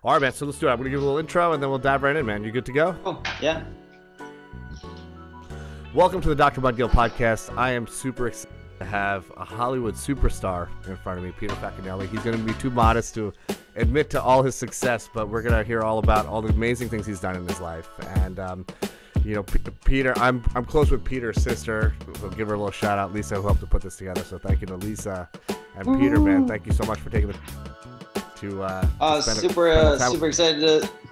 All right, man. So let's do it. I'm gonna give a little intro, and then we'll dive right in, man. You good to go? Oh, yeah. Welcome to the Dr. Mudgil podcast. I am super excited to have a Hollywood superstar in front of me, Peter Facinelli. He's going to be too modest to admit to all his success, but we're going to hear all about all the amazing things he's done in his life. And Peter, I'm close with Peter's sister, so give her a little shout out, Lisa, who helped to put this together. So thank you to Lisa and Peter, man. Thank you so much for taking the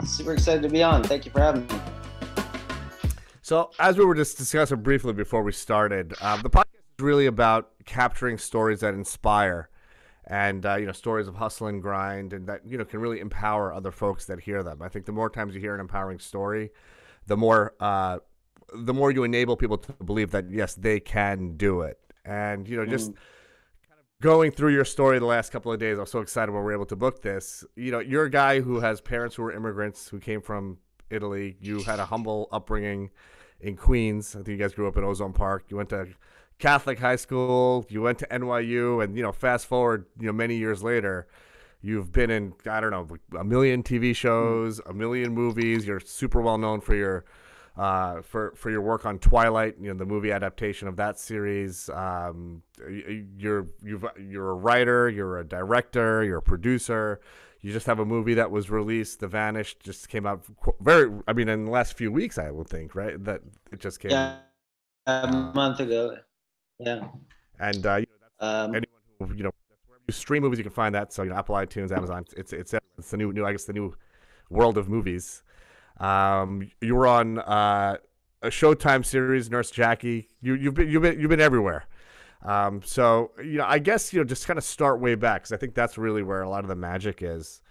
super excited to be on. Thank you for having me. So as we were just discussing briefly before we started, the podcast is really about capturing stories that inspire and, stories of hustle and grind and that, can really empower other folks that hear them. I think the more times you hear an empowering story, the more you enable people to believe that, yes, they can do it. And, just going through your story the last couple of days, I'm so excited when we're able to book this. You're a guy who has parents who were immigrants who came from Italy. You had a humble upbringing in Queens. I think you guys grew up in Ozone Park. You went to Catholic high school. You went to NYU, and fast forward, many years later, you've been in a million TV shows, a million movies. You're super well known for your for your work on Twilight, the movie adaptation of that series. You're a writer, you're a director, you're a producer. You just have a movie that was released, The Vanished, just came out in the last few weeks, I would think, right? That it just came. Yeah, a month ago. Yeah. And anyone who wherever you stream movies, you can find that. So Apple, iTunes, Amazon. It's the new I guess the new world of movies. You were on a Showtime series, Nurse Jackie. You've been everywhere. So I guess just kind of start way back, because I think that's really where a lot of the magic is.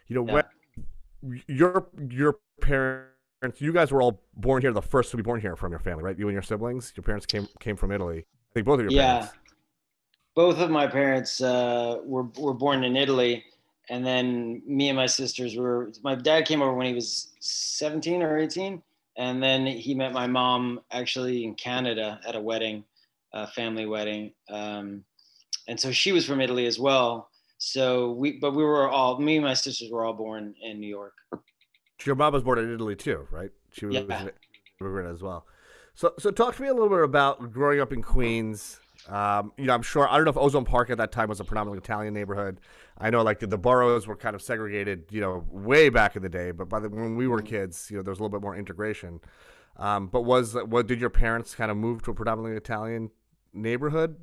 When your parents, you guys were all born here, the first to be born here from your family, right? You and your siblings, your parents came from Italy. I think both of your parents. Both of my parents were born in Italy. And then me and my sisters my dad came over when he was 17 or 18. And then he met my mom actually in Canada at a wedding, a family wedding. And so she was from Italy as well. So me and my sisters were all born in New York. Your mom was born in Italy too, right? She was an immigrant as well. So talk to me a little bit about growing up in Queens. I'm sure, I don't know if Ozone Park at that time was a predominantly Italian neighborhood. I know the boroughs were kind of segregated, way back in the day, but when we were kids, there was a little bit more integration. But did your parents kind of move to a predominantly Italian neighborhood?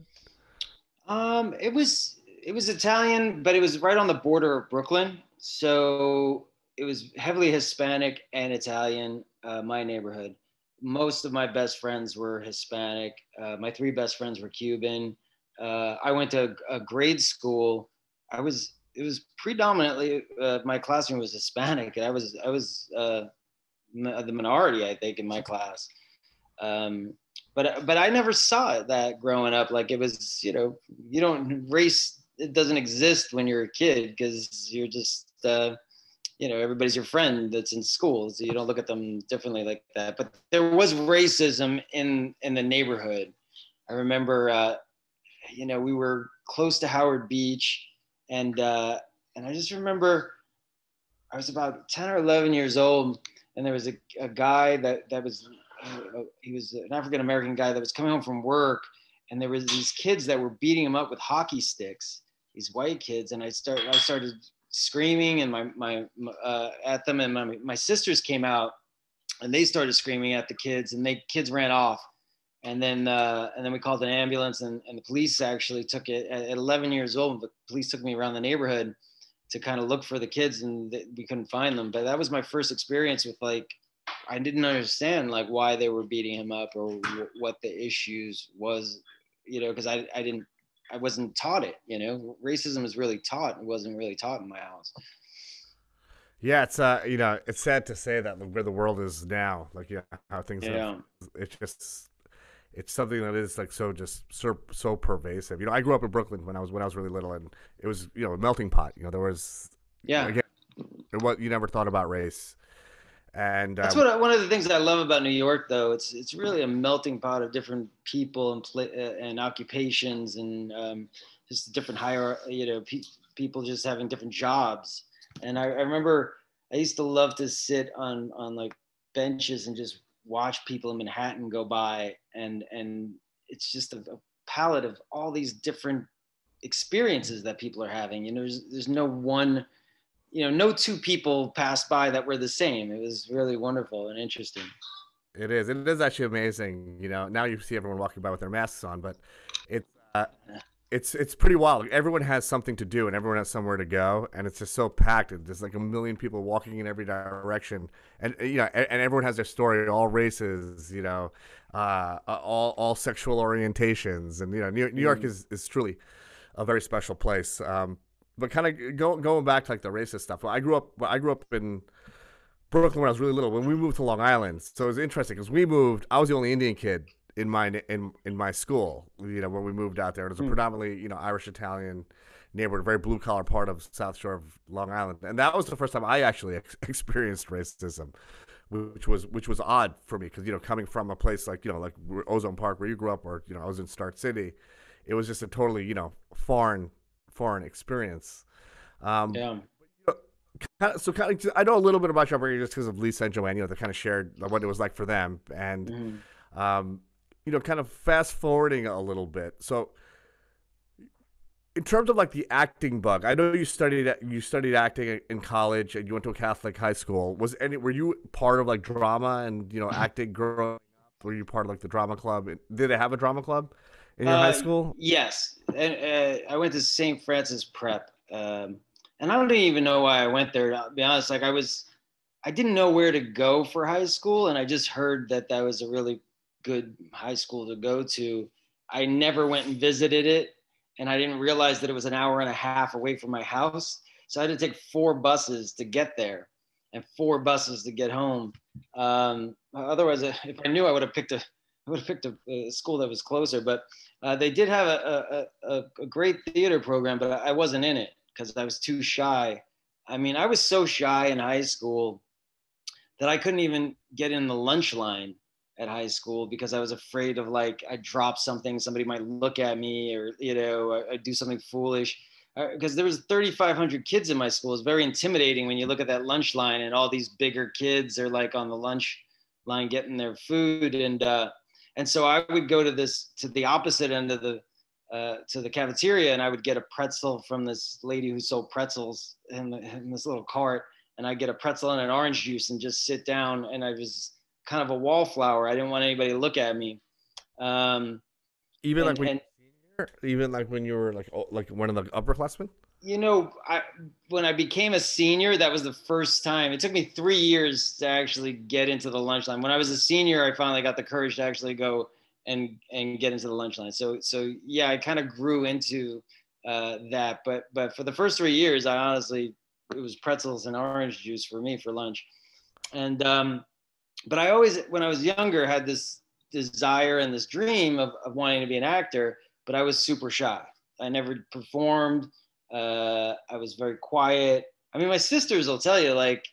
It was Italian, but it was right on the border of Brooklyn. So it was heavily Hispanic and Italian, my neighborhood. Most of my best friends were Hispanic. My three best friends were Cuban. I went to a grade school. It was predominantly my classroom was Hispanic, and I was the minority, I think, in my class. But I never saw that growing up. Like, it was, race, it doesn't exist when you're a kid, because you're just everybody's your friend that's in school, so you don't look at them differently like that. But there was racism in the neighborhood. I remember, we were close to Howard Beach, and I just remember I was about 10 or 11 years old, and there was a guy that was he was an African American guy that was coming home from work, and there was these kids that were beating him up with hockey sticks, these white kids, and I started screaming and my at them, and my sisters came out and they started screaming at the kids, and kids ran off, and then we called an ambulance, and the police actually took it at 11 years old. The police took me around the neighborhood to kind of look for the kids, and we couldn't find them. But that was my first experience with, I didn't understand why they were beating him up or what the issues was, because I wasn't taught it. Racism is really taught. It wasn't really taught in my house. Yeah, it's it's sad to say that where the world is now, how things are. It's something that is so pervasive. I grew up in Brooklyn when I was really little, and it was a melting pot. There was again, you never thought about race. And that's one of the things that I love about New York, though. It's really a melting pot of different people and occupations, and just different people just having different jobs. And I remember I used to love to sit on like benches and just watch people in Manhattan go by, and it's just a palette of all these different experiences that people are having. You know, there's no one, you know, no two people passed by that were the same. It was really wonderful and interesting. It is. It is actually amazing. Now you see everyone walking by with their masks on, but it's uh, it's pretty wild. Everyone has something to do, and everyone has somewhere to go, and it's just so packed. There's like a million people walking in every direction, and and everyone has their story. All races, all sexual orientations, and New York Mm. is truly a very special place. But kind of going back to like the racist stuff. I grew up in Brooklyn when I was really little. When we moved to Long Island, so it was interesting because we moved. I was the only Indian kid in my school. When we moved out there, it was a Mm. predominantly Irish Italian neighborhood, a very blue collar part of South Shore of Long Island, and that was the first time I actually experienced racism, which was odd for me because coming from a place like like Ozone Park where you grew up, or I was in Start City, it was just a totally foreign experience. Um, Yeah. I know a little bit about your upbringing just because of Lisa and Joanne. They kind of shared what it was like for them, and Mm. um, kind of fast forwarding a little bit. So, in terms of like the acting bug, I know you studied acting in college and you went to a Catholic high school. Were you part of like drama and acting growing up? Were you part of like the drama club? Did they have a drama club in your high school? Yes, and I went to St. Francis Prep, and I don't even know why I went there. To be honest, like I didn't know where to go for high school, and I just heard that that was a really good high school to go to. I never went and visited it, and I didn't realize that it was an hour and a half away from my house. So I had to take 4 buses to get there, and 4 buses to get home. Otherwise, if I knew, I would have picked a school that was closer. But they did have a great theater program, but I wasn't in it because I was too shy. I mean, I was so shy in high school that I couldn't even get in the lunch line at high school because I was afraid of like I drop something, somebody might look at me, or I do something foolish. Because there was 3,500 kids in my school. It's very intimidating when you look at that lunch line and all these bigger kids are like on the lunch line getting their food, and so I would go to the opposite end of the to the cafeteria, and I would get a pretzel from this lady who sold pretzels in this little cart, and I'd get a pretzel and an orange juice and just sit down. And I was kind of a wallflower. I didn't want anybody to look at me. Um, Even like when and even like when you were like one of the upperclassmen. when I became a senior, that was the first time. It took me 3 years to actually get into the lunch line. When I was a senior, I finally got the courage to actually go and get into the lunch line. So yeah, I kind of grew into that. But for the first 3 years, I honestly, it was pretzels and orange juice for me for lunch. And but I always, when I was younger, had this desire and this dream of wanting to be an actor, but I was super shy. I never performed. I was very quiet. I mean, my sisters will tell you, like,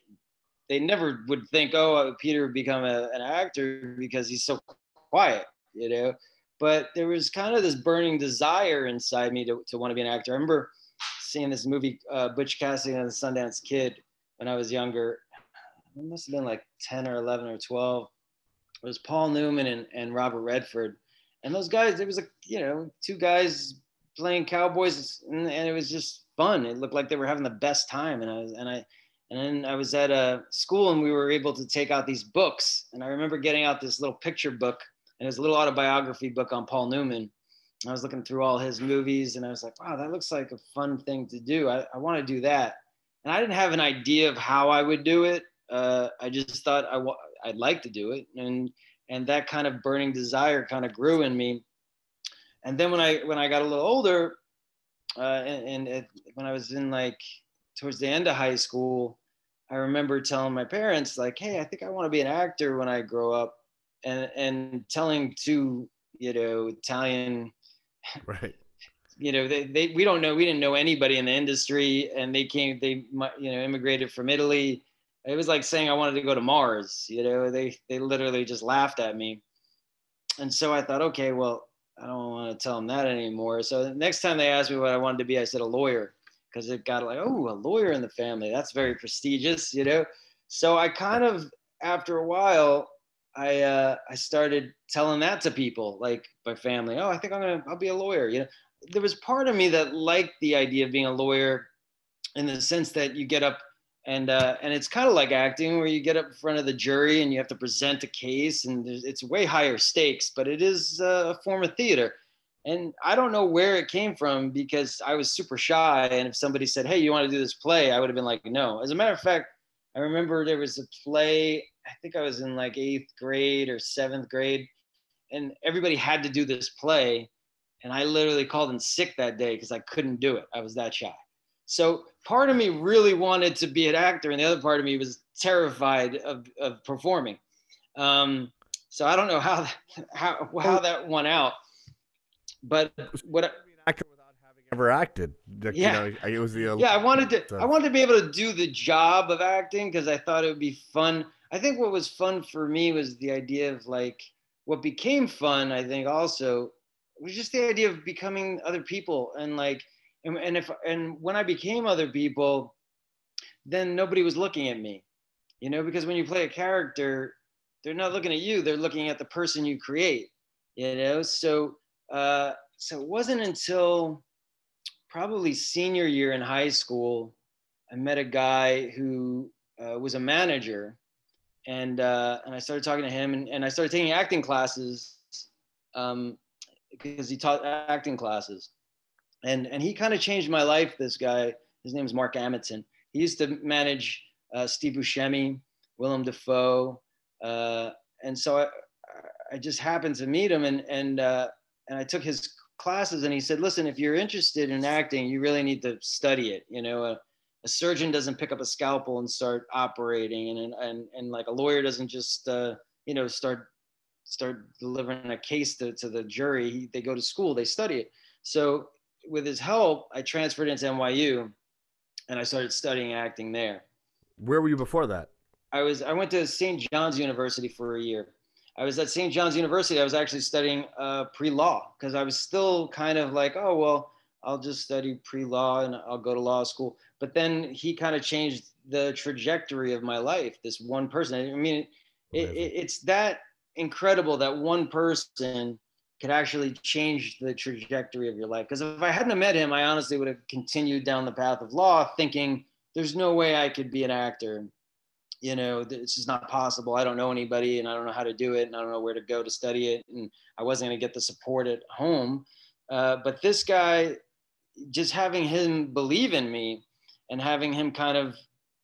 they never would think, oh, Peter would become an actor because he's so quiet, you know. But there was kind of this burning desire inside me to want to be an actor. I remember seeing this movie, Butch Cassidy and the Sundance Kid, when I was younger. It must have been like 10 or 11 or 12. It was Paul Newman and Robert Redford. And those guys, it was like, two guys playing cowboys, and it was just fun. It looked like they were having the best time. And then I was at a school, and we were able to take out these books. And I remember getting out this little picture book, and it was a little autobiography book on Paul Newman. I was looking through all his movies, and I was like, wow, that looks like a fun thing to do. I want to do that. And I didn't have an idea of how I would do it. I just thought I'd like to do it, and that kind of burning desire kind of grew in me. And then when I got a little older, when I was in like towards the end of high school, I remember telling my parents like, "Hey, I think I want to be an actor when I grow up," and telling two Italian, Right. we didn't know anybody in the industry, and they immigrated from Italy. It was like saying I wanted to go to Mars. They literally just laughed at me. And so I thought, okay, well, I don't want to tell them that anymore. So the next time they asked me what I wanted to be, I said a lawyer, because it got like, oh, a lawyer in the family. That's very prestigious, you know? So I kind of, after a while, I started telling that to people, like my family. Oh, I think I'll be a lawyer. You know, there was part of me that liked the idea of being a lawyer, in the sense that you get up and it's kind of like acting, where you get up in front of the jury and you have to present a case, and it's way higher stakes, but it is a form of theater. And I don't know where it came from, because I was super shy. And if somebody said, "Hey, you want to do this play?" I would have been like, "No." As a matter of fact, I remember there was a play. I think I was in like 8th grade or 7th grade, and everybody had to do this play. And I literally called in sick that day because I couldn't do it. I was that shy. So part of me really wanted to be an actor, and the other part of me was terrified of performing. So I don't know how that won out, but what? Be an actor without having ever acted. Like, you Yeah, know, it was the yeah. I of, wanted to be able to do the job of acting, because I thought it would be fun. I think what was fun for me was the idea of like, what became fun, I think also, was just the idea of becoming other people, and like, and when I became other people, then nobody was looking at me, you know, because when you play a character, they're not looking at you, they're looking at the person you create, you know. So it wasn't until probably senior year in high school I met a guy who was a manager, and I started talking to him, and I started taking acting classes, um, because he taught acting classes, and he kind of changed my life. This guy, his name's Mark Amitson. He used to manage Steve Buscemi, Willem Dafoe, uh, and so I just happened to meet him, and I took his classes, and he said, "Listen, if you're interested in acting, you really need to study it. You know, a surgeon doesn't pick up a scalpel and start operating, and like a lawyer doesn't just you know, start delivering a case to the jury. They go to school, they study it." So with his help, I transferred into NYU, and I started studying acting there. where were you before that? I went to St. John's University for a year. I was at St. John's University. I was actually studying pre-law, because I was still kind of like, oh well, I'll just study pre-law and I'll go to law school. But then he kind of changed the trajectory of my life. This one person. I mean, it's that incredible that one person could actually change the trajectory of your life. Because if I hadn't met him, I honestly would have continued down the path of law, thinking there's no way I could be an actor. You know, it's just not possible. I don't know anybody, and I don't know how to do it, and I don't know where to go to study it, and I wasn't going to get the support at home. But this guy, just having him believe in me, and having him kind of,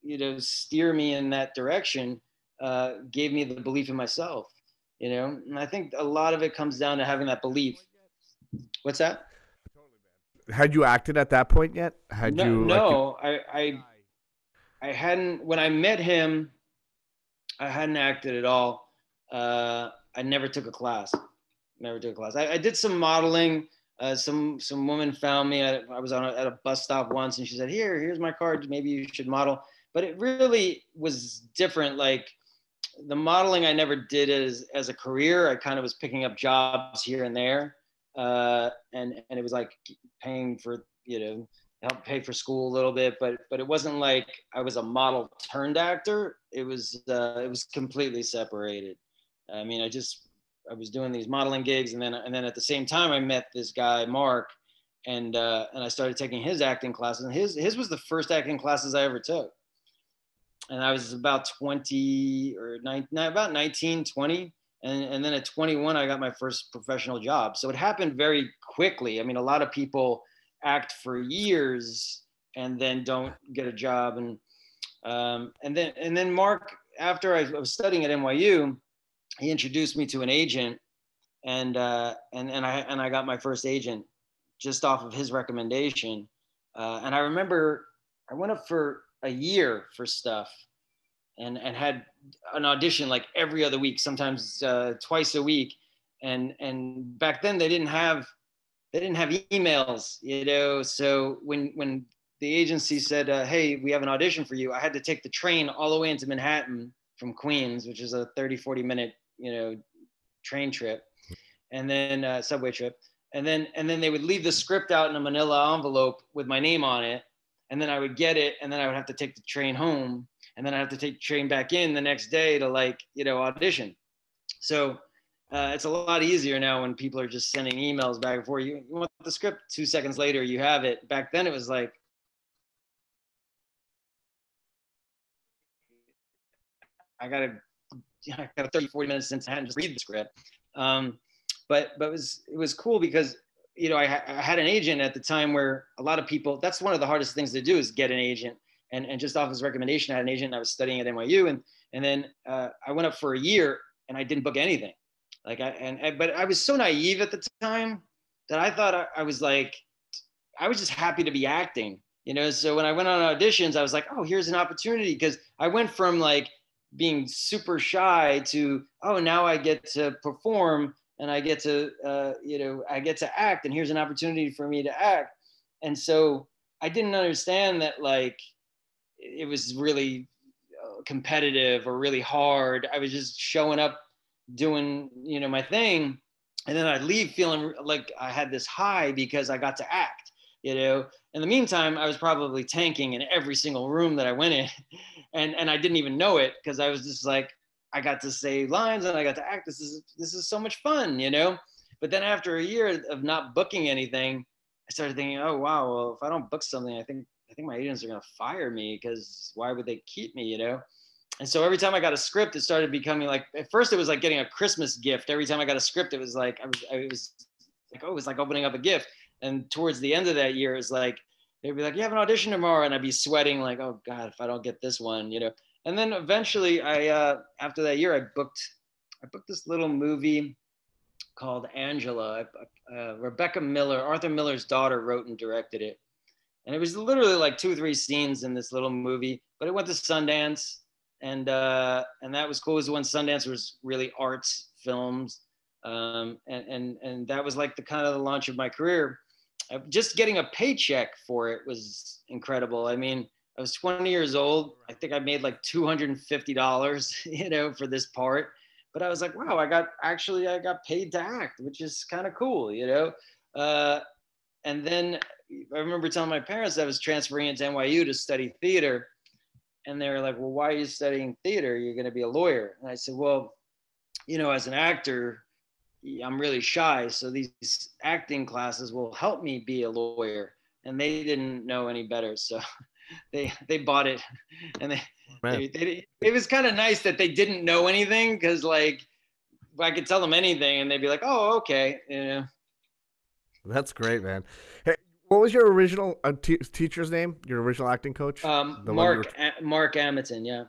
you know, steer me in that direction, gave me the belief in myself. You know, and I think a lot of it comes down to having that belief. What's that? Had you acted at that point yet? Had No, you like? no, I hadn't. When I met him, I hadn't acted at all. I never took a class. Never took a class. I did some modeling. Some woman found me. I was at a bus stop once, and she said, "Here's my card. Maybe you should model." But it really was different. Like the modeling, I never did as a career. I kind of was picking up jobs here and there, and it was like paying for, you know, help pay for school a little bit, but it wasn't like I was a model turned actor. It was completely separated. I mean, I was doing these modeling gigs, and then at the same time I met this guy Mark, and I started taking his acting classes. And his was the first acting classes I ever took, and I was about 20 or about 19, 20. And then at 21, I got my first professional job. So it happened very quickly. I mean, a lot of people act for years and then don't get a job. And then Mark, after I was studying at NYU, he introduced me to an agent, and I got my first agent just off of his recommendation. And I remember I went up for a year for stuff, and had an audition like every other week, sometimes twice a week. And back then they didn't have emails, you know. So when the agency said, "Hey, we have an audition for you," I had to take the train all the way into Manhattan from Queens, which is a 30-40 minute, you know, train trip, and then subway trip. And then they would leave the script out in a manila envelope with my name on it. and then I would get it, and then I would have to take the train home, and then I have to take the train back in the next day to like, audition. So it's a lot easier now when people are just sending emails back and forth. You want the script, 2 seconds later you have it. Back then it was like, I got 30, 40 minutes since I hadn't just read the script. But it was cool because, I had an agent at the time where a lot of people, that's one of the hardest things to do is get an agent. And just off his recommendation, I had an agent. I was studying at NYU, and then I went up for a year and I didn't book anything. But I was so naive at the time that I thought I was like, I was just happy to be acting, So when I went on auditions, I was like, oh, here's an opportunity, because I went from like being super shy to, oh, now I get to perform and I get to, I get to act, and here's an opportunity for me to act. And so I didn't understand that like it was really competitive or really hard. I was just showing up, doing, my thing. And then I'd leave feeling like I had this high because I got to act, In the meantime, I was probably tanking in every single room that I went in. And I didn't even know it, because I was just like, I got to say lines and I got to act. This is so much fun, But then after a year of not booking anything, I started thinking, oh wow, well, if I don't book something, I think my agents are gonna fire me, because why would they keep me, And so every time I got a script, it started becoming like, at first it was like getting a Christmas gift. Every time I got a script, it was like, it was like opening up a gift. And towards the end of that year, it's like, they'd be like, you have an audition tomorrow. And I'd be sweating like, oh God, if I don't get this one, And then eventually after that year, I booked this little movie called Angela. Rebecca Miller, Arthur Miller's daughter, wrote and directed it. And it was literally like 2-3 scenes in this little movie, but it went to Sundance. And that was cool. It was when Sundance was really arts films. And that was like the kind of the launch of my career. Just getting a paycheck for it was incredible. I mean, I was 20 years old. I think I made like $250, for this part. But I was like, wow, I got paid to act, which is kind of cool, And then I remember telling my parents I was transferring into NYU to study theater. And they were like, well, why are you studying theater? You're going to be a lawyer. And I said, well, as an actor, I'm really shy. So these acting classes will help me be a lawyer. And they didn't know any better. So they bought it. And it was kind of nice that they didn't know anything, because like I could tell them anything and they'd be like, oh, okay. That's great, man. Hey, what was your original teacher's name? Your original acting coach? Mark Amaton. Yeah,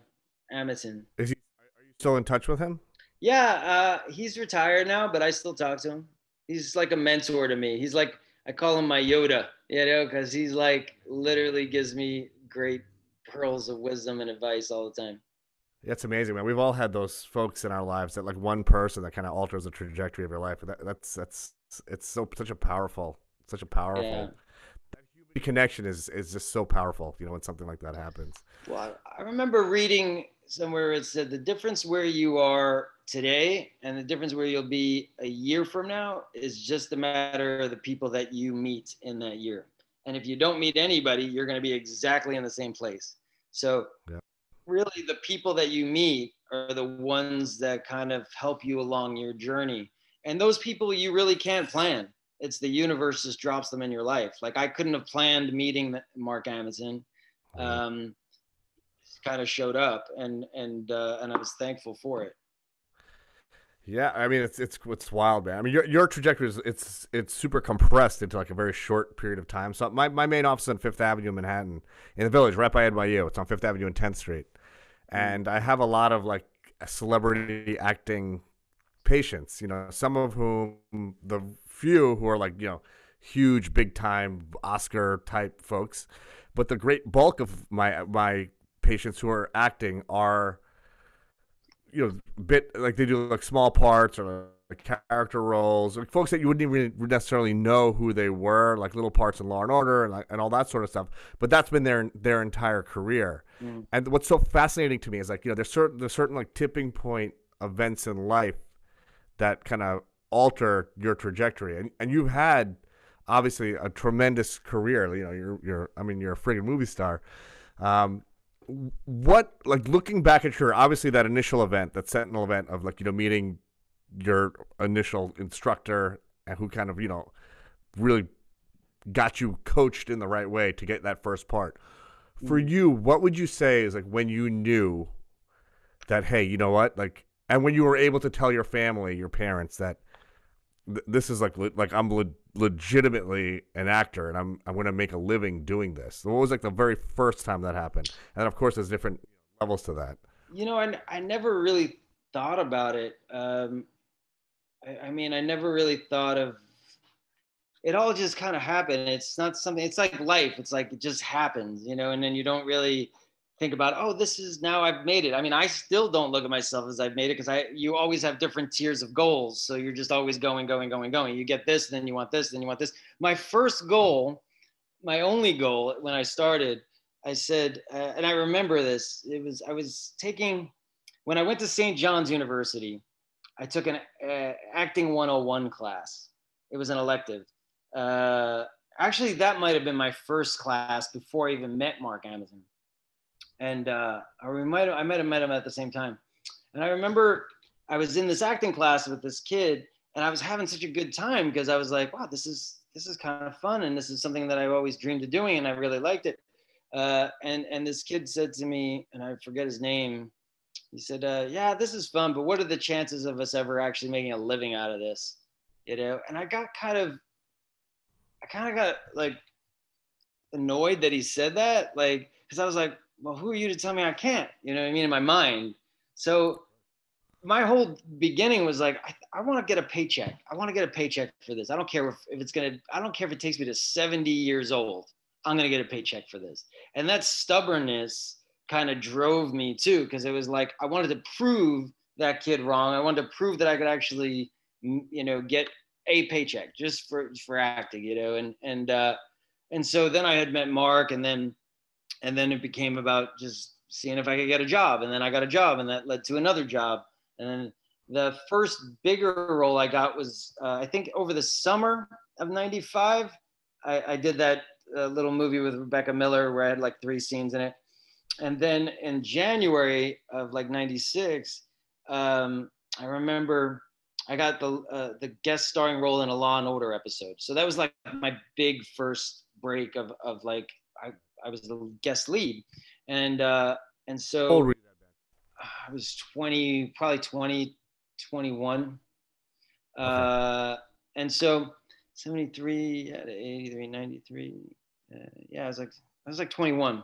Amaton. Are you still in touch with him? Yeah, he's retired now, but I still talk to him. He's like a mentor to me. He's like, I call him my Yoda, because he's like literally gives me great pearls of wisdom and advice all the time. That's amazing, man. We've all had those folks in our lives, that like one person that kind of alters the trajectory of your life. That's it's such a powerful. Yeah. That human connection is just so powerful, when something like that happens. Well, I remember reading somewhere it said the difference where you are today and the difference where you'll be a year from now is just a matter of the people that you meet in that year. And if you don't meet anybody, you're going to be exactly in the same place. So yeah. Really the people that you meet are the ones that kind of help you along your journey. And those people you really can't plan. It's the universe just drops them in your life. Like I couldn't have planned meeting Mark Amazon. Kind of showed up, and I was thankful for it. Yeah, I mean it's wild, man. I mean your trajectory is it's super compressed into like a very short period of time. So my main office is on Fifth Avenue in Manhattan, in the Village, right by NYU. It's on Fifth Avenue and 10th Street, and I have a lot of like celebrity acting patients. Some of whom, the few who are like huge, big time Oscar type folks, but the great bulk of my patients who are acting are bit like they do like small parts or like character roles, like folks that you wouldn't even necessarily know who they were, like little parts in Law and Order and all that sort of stuff. But that's been their entire career. And what's so fascinating to me is like there's certain like tipping point events in life that kind of alter your trajectory, and you've had obviously a tremendous career. You know, I mean, you're a friggin' movie star. Um, what, like, looking back at your, obviously that initial event, that Sentinel event of, like, you know, meeting your initial instructor and who kind of, you know, really got you coached in the right way to get that first part. For you, what would you say is like when you knew that, hey, you know what, like, and when you were able to tell your family, your parents, that this is like I'm legitimately an actor and I'm going to make a living doing this. So what was like the very first time that happened? And of course, there's different levels to that. You know, I never really thought about it. I mean, I never really thought of it. All just kind of happened. It's not something, it's like life. It's like it just happens, you know, and then you don't really think about, oh, this is now I've made it. I mean, I still don't look at myself as I've made it because you always have different tiers of goals. So you're just always going, going, going, going. You get this, then you want this, then you want this. My first goal, my only goal when I started, I said, and I remember this, I was taking, when I went to St. John's University, I took an acting 101 class. It was an elective. Actually, that might have been my first class before I even met Mark Amazon. And I might have met him at the same time. And I remember I was in this acting class with this kid, and I was having such a good time because I was like, wow, this is kind of fun, and this is something that I've always dreamed of doing, and I really liked it. And this kid said to me, and I forget his name, he said, yeah, this is fun, but what are the chances of us ever actually making a living out of this? You know, and I kind of got like annoyed that he said that, like, because I was like, well, who are you to tell me I can't? You know what I mean? In my mind. So my whole beginning was like, I want to get a paycheck. I want to get a paycheck for this. I don't care if it's going to, I don't care if it takes me to 70 years old. I'm going to get a paycheck for this. And that stubbornness kind of drove me too, because it was like, I wanted to prove that kid wrong. I wanted to prove that I could actually, you know, get a paycheck just for acting, you know? And so then I had met Mark, and then it became about just seeing if I could get a job. And then I got a job, and that led to another job. And then the first bigger role I got was, I think over the summer of 95, I did that little movie with Rebecca Miller where I had like 3 scenes in it. And then in January of like 96, I remember I got the guest starring role in a Law and Order episode. So that was like my big first break of like, I was the guest lead. And so I was 20, probably 20, 21. Okay. And so 73, yeah, 83, 93. Yeah, I was like 21.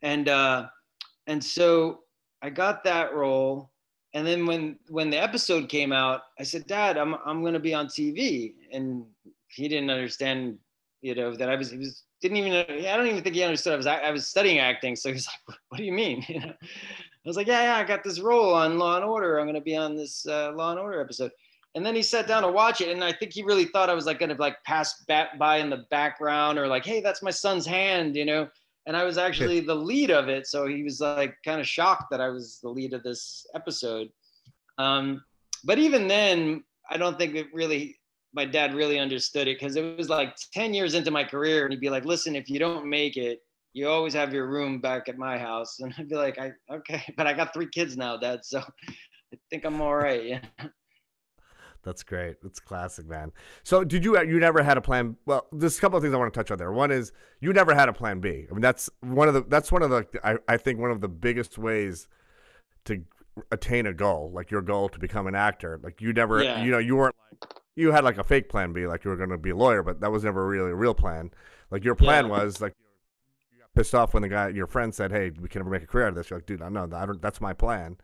And so I got that role. And then when the episode came out, I said, Dad, I'm going to be on TV. And he didn't understand, you know, that I don't even think he understood. I was studying acting. So he's like, what do you mean? You know? I was like, yeah, I got this role on Law and Order. I'm going to be on this Law and Order episode. And then he sat down to watch it. And I think he really thought I was like going to like pass by in the background, or like, hey, that's my son's hand, you know? And I was actually the lead of it. So he was like kind of shocked that I was the lead of this episode. But even then, I don't think my dad really understood it, because it was like 10 years into my career, and he'd be like, listen, if you don't make it, you always have your room back at my house. And I'd be like, okay, but I got 3 kids now, Dad, so I think I'm all right. Yeah. That's great. That's classic, man. So you never had a plan? Well, there's a couple of things I want to touch on there. One is you never had a plan B. I mean, that's one of the, I think one of the biggest ways to attain a goal, like your goal to become an actor. Like you never, you know, you weren't like, you had like a fake plan B, like you were going to be a lawyer, but that was never really a real plan. Like your plan was like, you got pissed off when your friend said, hey, we can never make a career out of this. You're like, dude, no, that's my plan,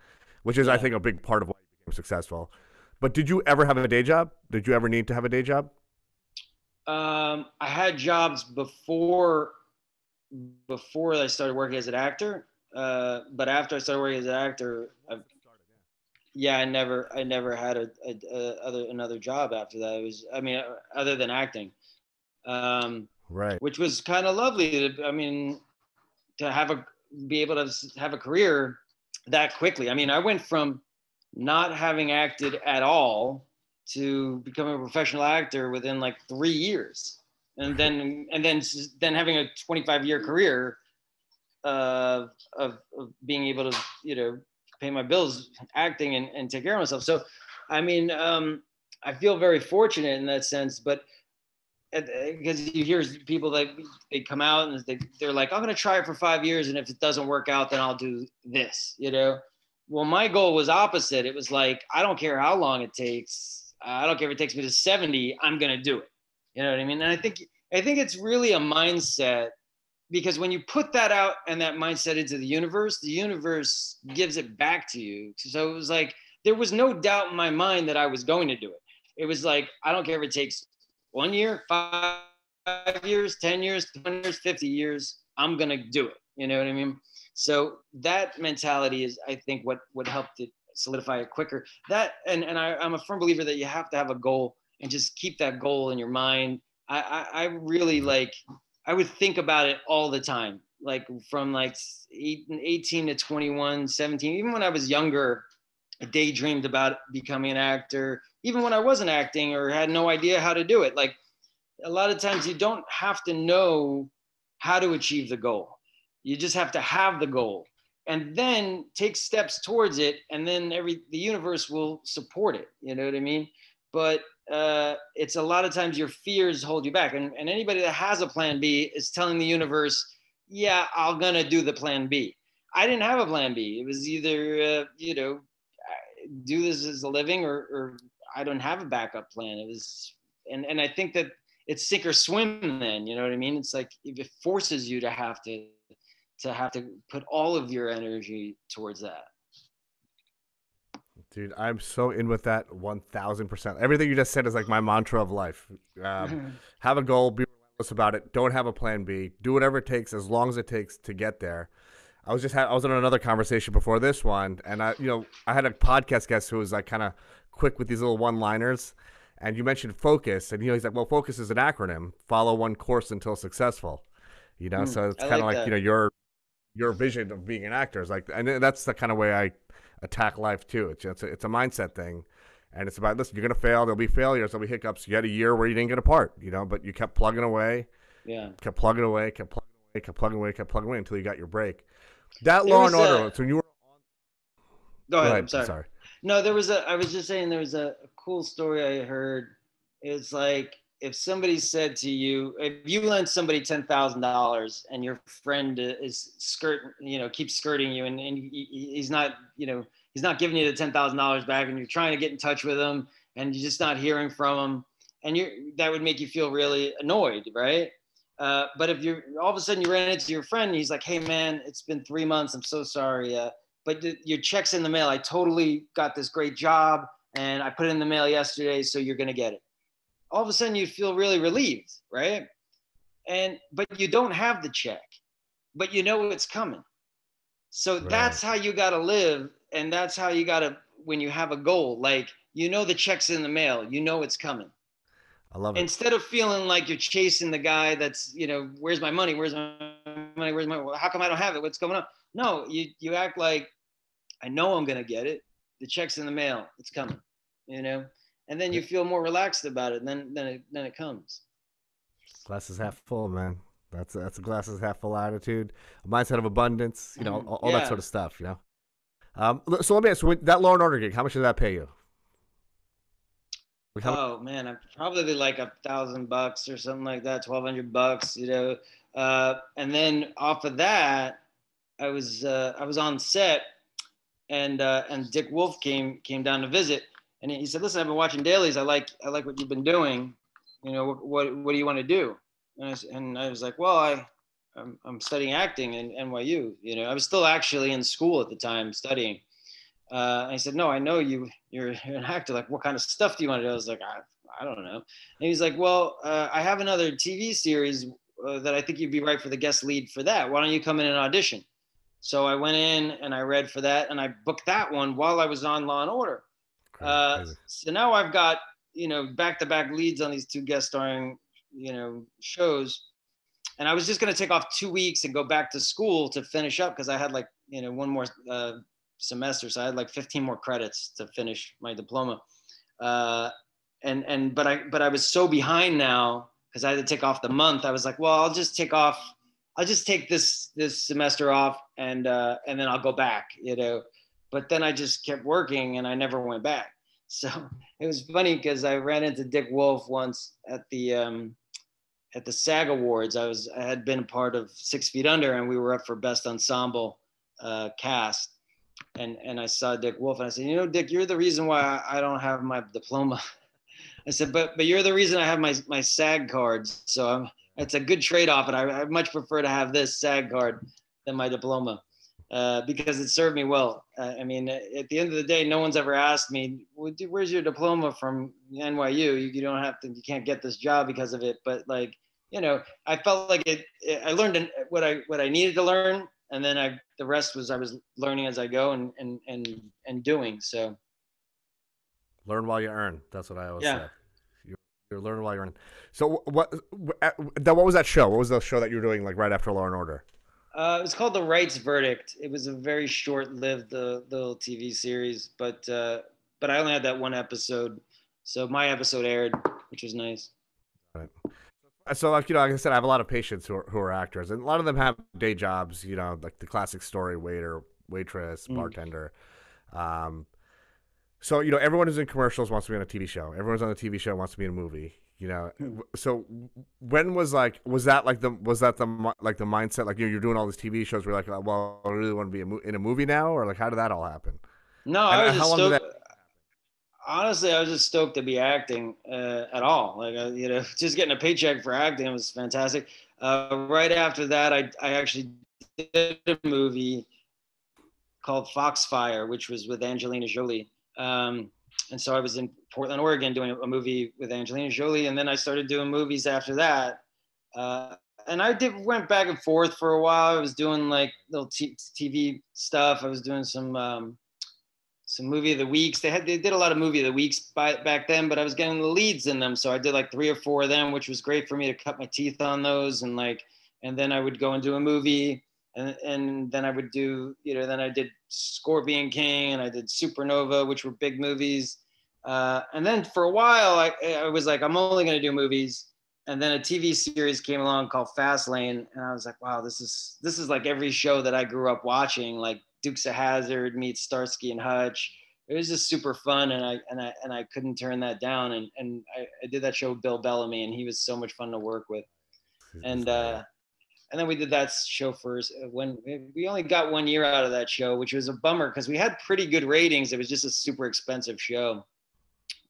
which is, I think, a big part of why you became successful. But did you ever have a day job? Did you ever need to have a day job? I had jobs before I started working as an actor. But after I started working as an actor, I never had another job after that. Other than acting, right? Which was kind of lovely. To be able to have a career that quickly. I mean, I went from not having acted at all to become a professional actor within like 3 years, and then having a 25-year career of being able to, pay my bills acting and take care of myself. So, I mean, I feel very fortunate in that sense, but because you hear people that they come out and they're like, I'm going to try it for 5 years. And if it doesn't work out, then I'll do this, Well, my goal was opposite. It was like, I don't care how long it takes. I don't care if it takes me to 70, I'm going to do it. You know what I mean? And I think it's really a mindset, because when you put that out and that mindset into the universe gives it back to you. So it was like, there was no doubt in my mind that I was going to do it. It was like, I don't care if it takes 1 year, 5 years, 10 years, 20 years, 50 years, I'm going to do it. You know what I mean? So that mentality is, I think, what helped it solidify it quicker. That, and I'm a firm believer that you have to have a goal and just keep that goal in your mind. I really I would think about it all the time, like from like 18 to 21, 17, even when I was younger, I daydreamed about becoming an actor, even when I wasn't acting or had no idea how to do it. Like a lot of times you don't have to know how to achieve the goal. You just have to have the goal and then take steps towards it. And then the universe will support it. You know what I mean? But it's a lot of times your fears hold you back. And anybody that has a plan B is telling the universe, yeah, I'm going to do the plan B. I didn't have a plan B. It was either, do this as a living or I don't have a backup plan. It was, and I think that it's sink or swim then, you know what I mean? It's like, it forces you to have to put all of your energy towards that. Dude, I'm so in with that 1000%. Everything you just said is like my mantra of life. Have a goal, be relentless about it. Don't have a plan B. Do whatever it takes, as long as it takes to get there. I was on another conversation before this one, and I had a podcast guest who was like kind of quick with these little one-liners, and you mentioned focus, and he's like, well, focus is an acronym. Follow one course until successful. So it's kind of like your vision of being an actor is like, and that's the kind of way I attack life too. It's a mindset thing, and it's about, listen, you're gonna fail. There'll be failures. There'll be hiccups. You had a year where you didn't get a part, but you kept plugging away. Yeah. Kept plugging away until you got your break. That Law and Order. So you were on. Go ahead. I'm sorry. No, I was just saying there was a cool story I heard. It's like, if somebody said to you, if you lent somebody $10,000 and your friend is keeps skirting you, and he's not giving you the $10,000 back, and you're trying to get in touch with him and you're just not hearing from him, and that would make you feel really annoyed, right? But if you're all of a sudden you ran into your friend and he's like, hey man, it's been 3 months. I'm so sorry. But your check's in the mail. I totally got this great job and I put it in the mail yesterday. So you're going to get it. All of a sudden you feel really relieved, right? But you don't have the check, but you know it's coming. So That's how you got to live. And that's how you got to, when you have a goal, like, the check's in the mail, it's coming. I love it. Instead of feeling like you're chasing the guy that's, where's my money? Where's my money? How come I don't have it? What's going on? No, you act like, I know I'm going to get it. The check's in the mail. It's coming, and then you feel more relaxed about it. And then it comes. Glass is half full, man. That's a glass is half full attitude, a mindset of abundance, all that sort of stuff, So let me ask you, that Law and Order gig, how much did that pay you? Oh man, I'm probably like $1,000 or something like that, $1,200, and then off of that, I was on set, and Dick Wolf came down to visit, and he said, "Listen, I've been watching dailies. I like what you've been doing. What do you want to do?" And I was like, "Well, I'm studying acting in NYU. I was still actually in school at the time studying." And he said, "No, I know you're an actor. Like, what kind of stuff do you want to do?" I was like, I don't know. And he's like, "Well, I have another TV series that I think you'd be right for the guest lead for that. Why don't you come in and audition?" So I went in and I read for that, and I booked that one while I was on Law and Order. So now I've got back-to-back leads on these two guest starring shows, and I was just going to take off 2 weeks and go back to school to finish up because I had one more semester, so I had 15 more credits to finish my diploma. but I was so behind now because I had to take off the month. I was like, well, I'll just take this semester off, and then I'll go back, But then I just kept working and I never went back. So it was funny because I ran into Dick Wolf once at the SAG Awards. I had been a part of 6 Feet Under, and we were up for Best Ensemble cast. And I saw Dick Wolf, and I said, Dick, you're the reason why I don't have my diploma. I said, but you're the reason I have my SAG cards. So it's a good trade-off, and I much prefer to have this SAG card than my diploma because it served me well. I mean, at the end of the day, no one's ever asked me, where's your diploma from NYU? You don't have to, you can't get this job because of it. But like, I felt like I learned what I needed to learn. And then the rest was I was learning as I go and doing. So Learn while you earn. That's what I always yeah. say. You're learning while you're earning. So what was that show? What was the show that you were doing like right after Law and Order? It was called The Rights Verdict. It was a very short-lived little TV series, but I only had that one episode. So my episode aired, which was nice. Right. So like like I said, I have a lot of patients who are actors, and a lot of them have day jobs. Like the classic story: waiter, waitress, bartender. So everyone who's in commercials wants to be on a TV show. Everyone's on a TV show wants to be in a movie. So when was that the mindset? Like you're doing all these TV shows. We're like, well, I really want to be in a movie now, or like how did that all happen? No, I was just stoked. Honestly, I was just stoked to be acting at all. Like just getting a paycheck for acting was fantastic. Right after that, I actually did a movie called Foxfire, which was with Angelina Jolie. And so I was in Portland, Oregon, doing a movie with Angelina Jolie, and then I started doing movies after that. And I went back and forth for a while. I was doing like little TV stuff. I was doing some movie of the weeks. They did a lot of movie of the weeks back then, but I was getting the leads in them, so I did like 3 or 4 of them, which was great for me to cut my teeth on those. And then I would go and do a movie. And then I would do, then I did Scorpion King and I did Supernova, which were big movies. And then for a while, I was like, I'm only going to do movies. And then a TV series came along called Fastlane. And I was like, wow, this is like every show that I grew up watching, like Dukes of Hazzard meets Starsky and Hutch. It was just super fun. And I couldn't turn that down. And I did that show with Bill Bellamy, and he was so much fun to work with. And then we did that show when we only got 1 year out of that show, which was a bummer because we had pretty good ratings. It was just a super expensive show.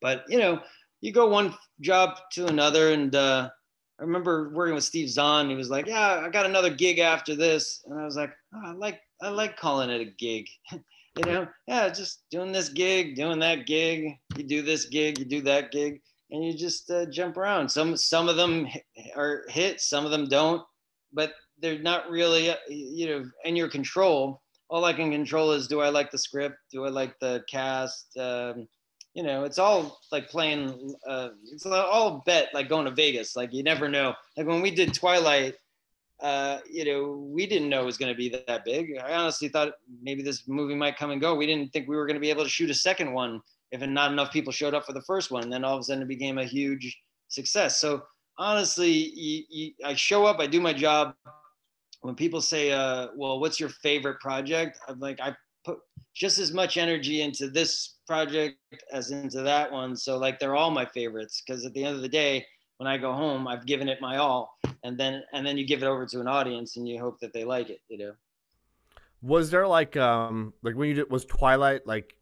But, you go one job to another. And I remember working with Steve Zahn. He was like, yeah, I got another gig after this. And I was like, oh, I like calling it a gig. Yeah, just doing this gig, doing that gig. You do this gig, you do that gig. And you just jump around. Some of them are hits, some of them don't. But they're not really, in your control. All I can control is, do I like the script? Do I like the cast? It's all like playing, it's all bet, like going to Vegas. Like you never know. Like when we did Twilight, we didn't know it was going to be that big. I honestly thought maybe this movie might come and go. We didn't think we were going to be able to shoot a second one if not enough people showed up for the first one. And then all of a sudden it became a huge success. So honestly, I show up, I do my job. When people say, well, what's your favorite project? I'm like, I put just as much energy into this project as into that one. So like, they're all my favorites, because at the end of the day, when I go home, I've given it my all. And then you give it over to an audience and you hope that they like it, Was there like when you did, was Twilight like,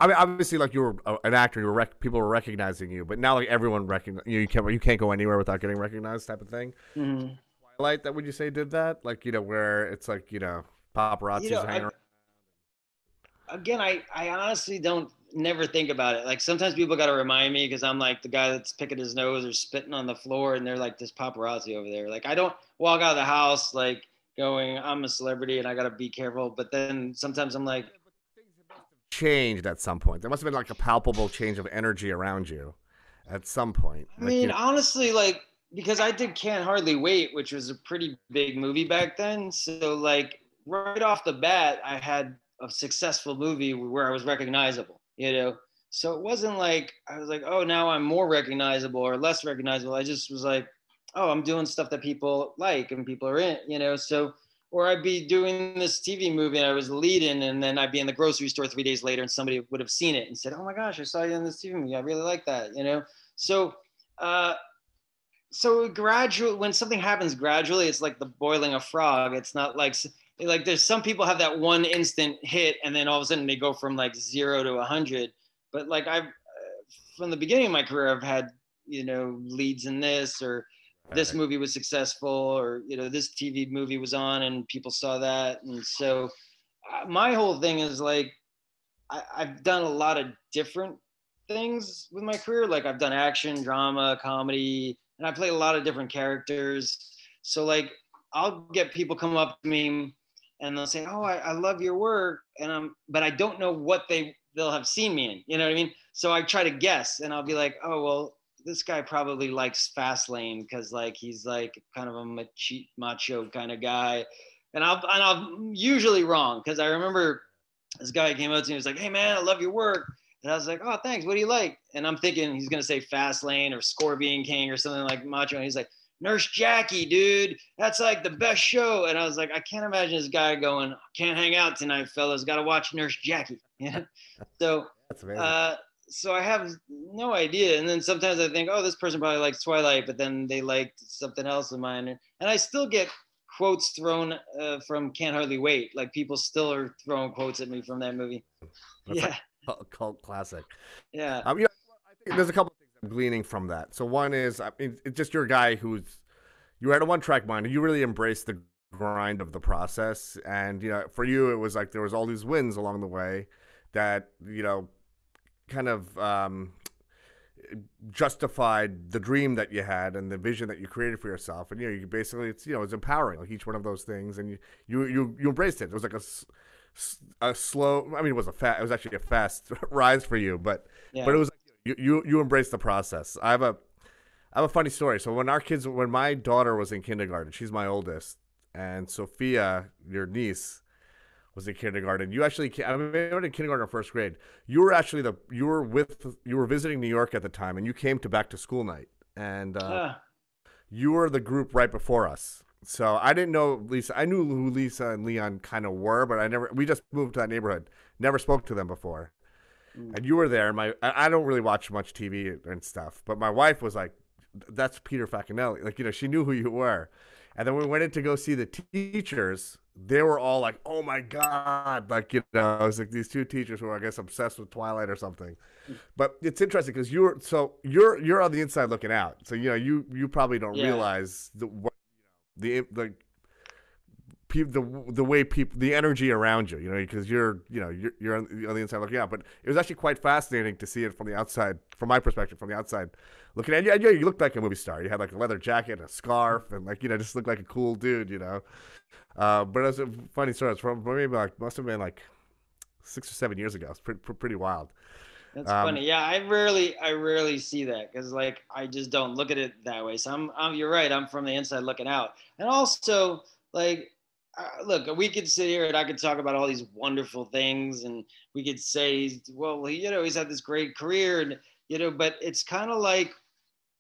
I mean, obviously, like you were an actor, people were recognizing you, but now like everyone recognize you. You can't go anywhere without getting recognized, type of thing. Mm-hmm. Twilight, that would you say did that? Like where it's like paparazzi's hanging around. Again, I honestly never think about it. Like sometimes people got to remind me, because I'm like the guy that's picking his nose or spitting on the floor, and they're like, this paparazzi over there. Like I don't walk out of the house like going, I'm a celebrity and I got to be careful. But then sometimes I'm like, changed at some point. There must have been like a palpable change of energy around you at some point. I mean, honestly, like, because I did Can't Hardly Wait, which was a pretty big movie back then. So like right off the bat, I had a successful movie where I was recognizable, So it wasn't like I was like, oh, now I'm more recognizable or less recognizable. I just was like, oh, I'm doing stuff that people like and people are in, you know. So, or I'd be doing this TV movie and I was leading, and then I'd be in the grocery store 3 days later and somebody would have seen it and said, oh my gosh, I saw you in this TV movie. I really like that, you know. So, uh, so gradually, when something happens gradually, it's like the boiling a frog. It's not like there's some people have that one instant hit and then all of a sudden they go from like 0 to 100. But like I've from the beginning of my career, I've had, you know, leads in this, or this Right. movie was successful, or, you know, this TV movie was on and people saw that. And so my whole thing is like, I've done a lot of different things with my career. Like I've done action, drama, comedy, and I played a lot of different characters. So like I'll get people come up to me and they'll say, "Oh, I love your work," and but I don't know what they'll have seen me in. You know what I mean? So I try to guess, and I'll be like, "Oh, well, this guy probably likes Fastlane because like he's like kind of a macho kind of guy," and I'll usually wrong because I remember this guy came up to me and was like, "Hey man, I love your work." And I was like, "Oh, thanks. What do you like?" And I'm thinking he's gonna say Fastlane or Scorpion King or something like macho. And he's like, "Nurse Jackie, dude, that's like the best show." And I was like, I can't imagine this guy going, "Can't hang out tonight, fellas. Got to watch Nurse Jackie." Yeah. So, That's amazing. uh, so I have no idea. And then sometimes I think, oh, this person probably likes Twilight, but then they liked something else of mine. And I still get quotes thrown from Can't Hardly Wait. Like people still are throwing quotes at me from that movie. That's like Yeah, a cult classic. yeah, You know, I think there's a couple of things I'm gleaning from that. So one is, I mean, it's just you're a guy who's you had a one track mind. You really embraced the grind of the process, and you know, for you, it was like there was all these wins along the way that kind of justified the dream that you had and the vision that you created for yourself. And you basically it's empowering, like each one of those things, and you embraced it. It was like a slow. I mean, it was actually a fast rise for you, but yeah. it was like you embraced the process. I have a funny story. So when my daughter was in kindergarten, she's my oldest, and Sophia, your niece, was in kindergarten. I mean, you were in kindergarten or first grade. You were visiting New York at the time, and you came to back to school night, and Ah, you were the group right before us. So I didn't know Lisa. I knew who Lisa and Leon kind of were, but I never. We just moved to that neighborhood. Never spoke to them before. mm, And you were there. And I don't really watch much TV and stuff, but my wife was like, "That's Peter Facinelli." Like she knew who you were. And then we went in to go see the teachers. They were all like, "Oh my god!" Like I was like these two teachers who were, I guess, obsessed with Twilight or something. But it's interesting because you're on the inside looking out. So you probably don't yeah, realize the the way people the energy around you, because you're on the inside looking out. But it was actually quite fascinating to see it from the outside, from my perspective, from the outside looking at you. Yeah, you looked like a movie star. You had like a leather jacket, a scarf, and like just looked like a cool dude. But it was a funny story. It's from maybe like must have been like 6 or 7 years ago. It's pretty wild. that's Um, funny. Yeah, I rarely see that because like I just don't look at it that way. So you're right. I'm from the inside looking out, and also like. Look, we could sit here and I could talk about all these wonderful things, and we could say, well, he's had this great career, and but it's kind of like,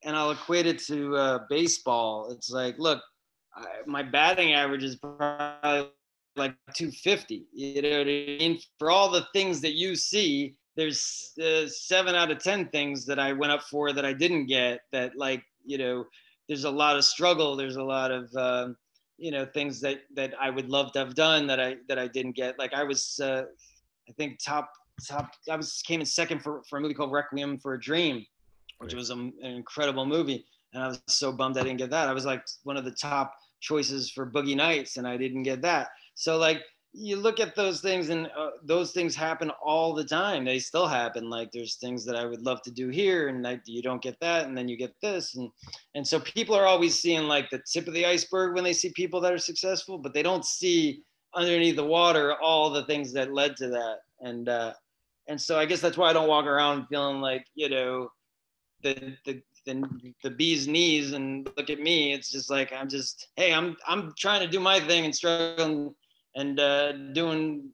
and I'll equate it to baseball. It's like, look, my batting average is probably like 250. You know what I mean? For all the things that you see, there's 7 out of 10 things that I went up for that I didn't get. That like there's a lot of struggle. There's a lot of things that I would love to have done that I didn't get. Like I was I think top I was came in second for a movie called Requiem for a Dream, which great. was an incredible movie. And I was so bummed I didn't get that. I was like one of the top choices for Boogie Nights, and I didn't get that. So like you look at those things, and those things happen all the time. They still happen. Like there's things that I would love to do here, and like you don't get that, and then you get this, and so people are always seeing like the tip of the iceberg when they see people that are successful, but they don't see underneath the water all the things that led to that. And so I guess that's why I don't walk around feeling like the the the bee's knees and look at me. It's just like hey, I'm trying to do my thing and struggling and doing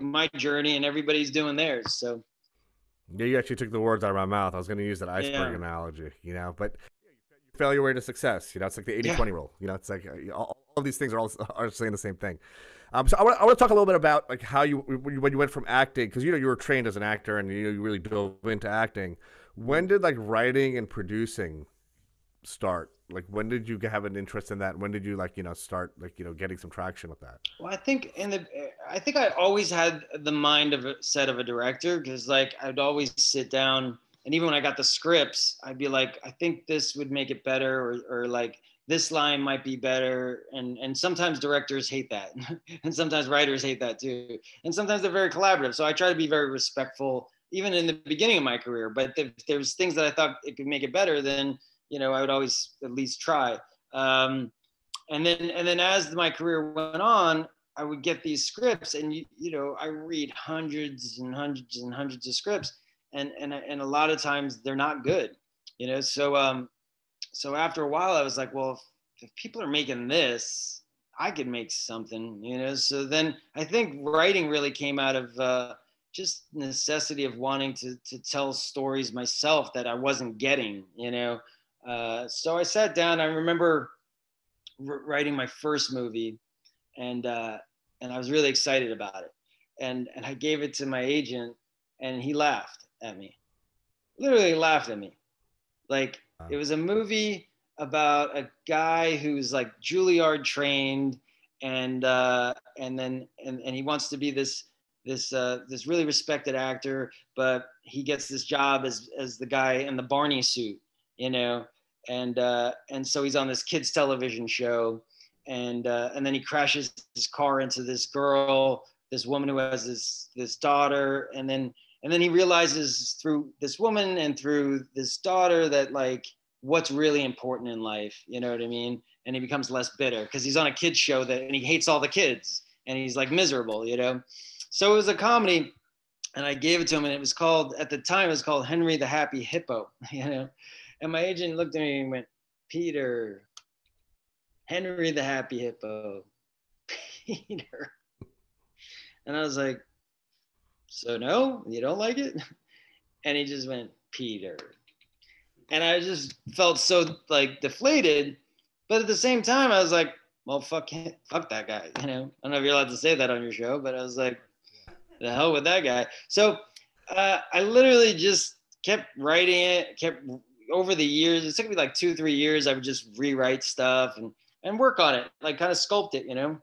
my journey, and everybody's doing theirs. So Yeah, you actually took the words out of my mouth. I was going to use that iceberg Yeah. analogy, but you fail your way to success. It's like the 80-20 Yeah. rule. It's like all of these things are saying the same thing. So I want to talk a little bit about like how when you went from acting, because you were trained as an actor and you really dove into acting. When did like writing and producing start? Like when did you have an interest in that? When did you like start like getting some traction with that? Well, I think I always had the mind of a set of a director, because like I'd always sit down, and even when I got the scripts, I'd be like, I think this would make it better, or like this line might be better, and sometimes directors hate that, and sometimes writers hate that too, and sometimes they're very collaborative. So I try to be very respectful, even in the beginning of my career. But if there's things that I thought it could make it better, then I would always at least try. And then as my career went on, I would get these scripts, and I read hundreds and hundreds and hundreds of scripts, and a lot of times they're not good. So after a while I was like, well, if people are making this, I could make something. So then I think writing really came out of just necessity of wanting to tell stories myself that I wasn't getting. So I sat down. I remember writing my first movie, and I was really excited about it. And I gave it to my agent, and he laughed at me. Literally laughed at me. Like, it was a movie about a guy who's like Juilliard trained, and he wants to be this really respected actor, but he gets this job as the guy in the Barney suit, you know, and so he's on this kids television show, and then he crashes his car into this girl, this woman who has this daughter, and then he realizes through this woman and through this daughter that like what's really important in life, you know what I mean? And he becomes less bitter because he's on a kids show and he hates all the kids and he's like miserable. So it was a comedy, and I gave it to him, and at the time it was called Henry the Happy Hippo. And my agent looked at me and went, Peter, Henry the Happy Hippo, Peter. And I was like, so no, you don't like it? And he just went, Peter. And I just felt so like deflated. But at the same time, I was like, well, fuck that guy. I don't know if you're allowed to say that on your show, but I was like, the hell with that guy. So I literally just kept writing it, kept over the years. It took me like 2-3 years. I would just rewrite stuff and work on it, like kind of sculpt it. And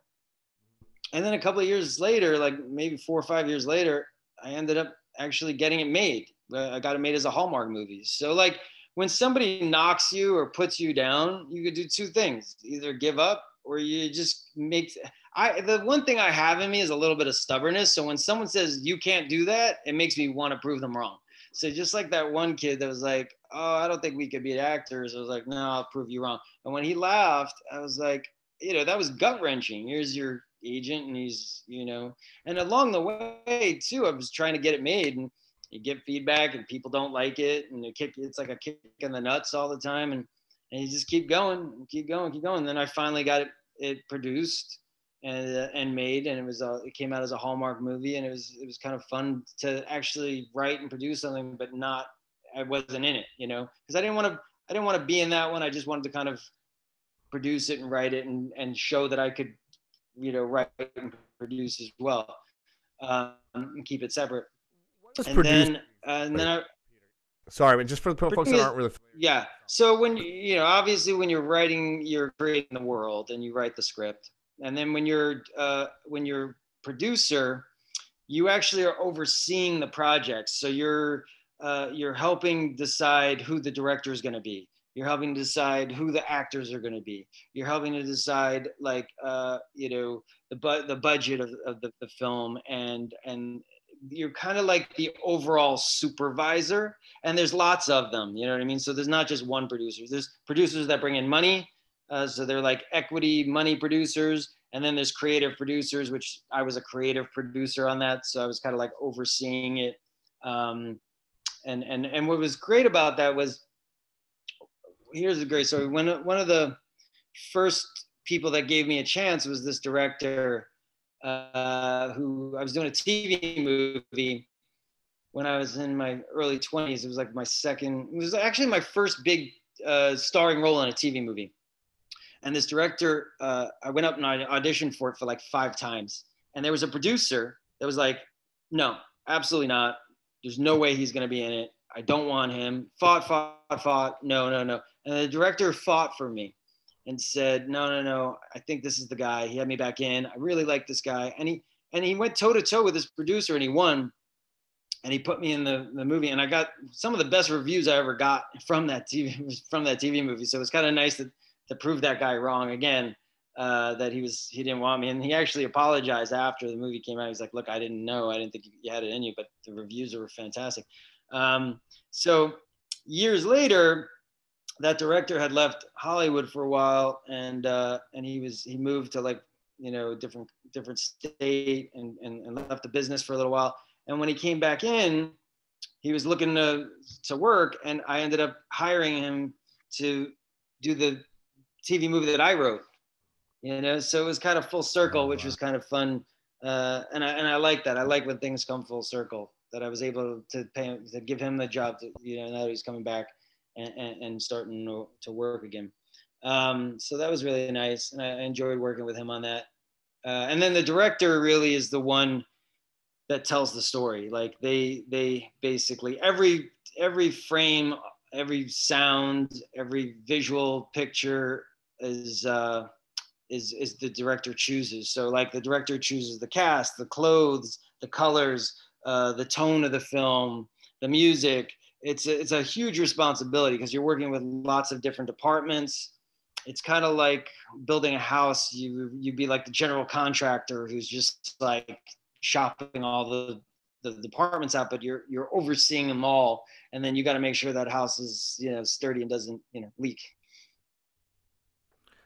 then a couple of years later, like maybe 4 or 5 years later, I ended up actually getting it made. I got it made as a Hallmark movie. So like when somebody knocks you or puts you down, you could do two things: either give up or you just make. The one thing I have in me is a little bit of stubbornness. So when someone says you can't do that, it makes me want to prove them wrong. So just like that one kid that was like, oh, I don't think we could be actors. I was like, no, I'll prove you wrong. And when he laughed, I was like, that was gut wrenching. Here's your agent, and and along the way too, I was trying to get it made, and you get feedback, and people don't like it, and it's like a kick in the nuts all the time, and you just keep going, keep going, keep going. And then I finally got it produced and made, and it came out as a Hallmark movie, and it was kind of fun to actually write and produce something, but I wasn't in it, because I didn't want to be in that one. I just wanted to kind of produce it and write it and show that I could write and produce as well, and keep it separate. And then, sorry, but just for the folks that aren't really familiar. Yeah. So when obviously when you're writing, you're creating the world and you write the script, and then when you're producer, you actually are overseeing the project. So you're helping decide who the director is going to be. You're helping to decide who the actors are going to be. You're helping to decide like the budget of the film, and you're kind of like the overall supervisor. And there's lots of them, you know what I mean? So there's not just one producer. There's producers that bring in money, so they're like equity money producers, and then there's creative producers, which I was a creative producer on that, so I was kind of like overseeing it. And what was great about that was, here's a great story. One of the first people that gave me a chance was this director who I was doing a TV movie when I was in my early 20s. It was like it was actually my first big starring role in a TV movie. And this director, I went up and I auditioned for it for like 5 times. And there was a producer that was like, no, absolutely not. There's no way he's going to be in it. I don't want him. Fought. No. And the director fought for me and said, no. I think this is the guy. He had me back in. I really like this guy. And he went toe to toe with this producer and he won. And he put me in the movie. And I got some of the best reviews I ever got from that TV movie. So it was kind of nice to prove that guy wrong again, that he didn't want me. And he actually apologized after the movie came out. He's like, look, I didn't know. I didn't think you had it in you, but the reviews were fantastic. So years later, that director had left Hollywood for a while, and he moved to like, different state and left the business for a little while. And when he came back in, he was looking to work, and I ended up hiring him to do the TV movie that I wrote. So it was kind of full circle, which was kind of fun. And I like that. I like when things come full circle, that I was able to give him the job now that he's coming back and starting to work again. So that was really nice. And I enjoyed working with him on that. And then the director really is the one that tells the story. Like they basically every frame, every sound, every visual picture is the director chooses. So like the director chooses the cast, the clothes, the colors, the tone of the film, the music. It's a huge responsibility because you're working with lots of different departments. It's kind of like building a house. You'd be like the general contractor who's just like shopping all the departments out, but you're overseeing them all, and then you got to make sure that house is sturdy and doesn't leak.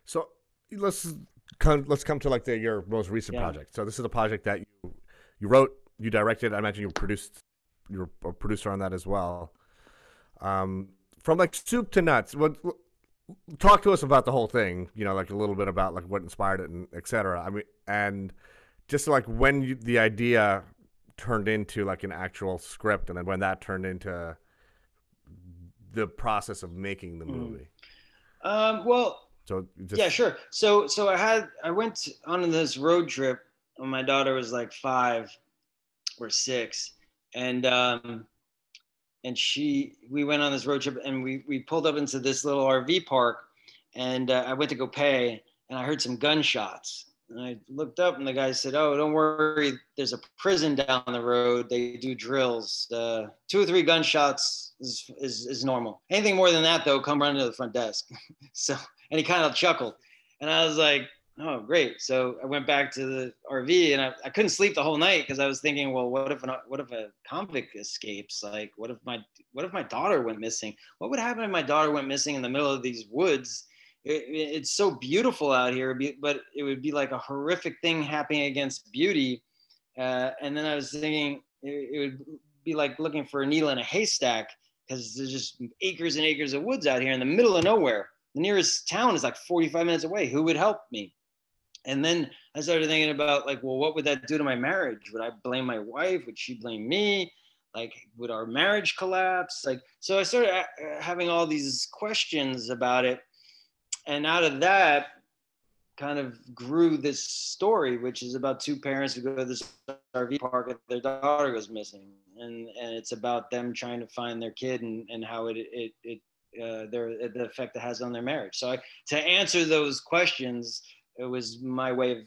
So let's come to like your most recent project. So this is a project that you wrote, you directed. I imagine you were a producer on that as well. From like soup to nuts, talk to us about the whole thing. Like a little bit about like what inspired it and etc. I mean, and just like when the idea turned into like an actual script, and then when that turned into the process of making the movie. Well. So yeah, sure. So I went on this road trip when my daughter was like 5 or 6, and we went on this road trip, and we pulled up into this little RV park, and I went to go pay, and I heard some gunshots. And I looked up, and the guy said, "Oh, don't worry. There's a prison down the road. They do drills. 2 or 3 gunshots is normal. Anything more than that, though, come run to the front desk." And he kind of chuckled, and I was like, "Oh, great!" So I went back to the RV, and I couldn't sleep the whole night because I was thinking, well, what if a convict escapes? Like, what if my daughter went missing? What would happen if my daughter went missing in the middle of these woods? It's so beautiful out here, but it would be like a horrific thing happening against beauty. And then I was thinking it would be like looking for a needle in a haystack, because there's just acres and acres of woods out here in the middle of nowhere. The nearest town is like 45 minutes away. Who would help me? And then I started thinking about like, well, what would that do to my marriage? Would I blame my wife? Would she blame me? Like, would our marriage collapse? Like, so I started having all these questions about it. And out of that kind of grew this story, which is about 2 parents who go to this RV park and their daughter goes missing. And it's about them trying to find their kid and how the effect it has on their marriage. So to answer those questions, it was my way of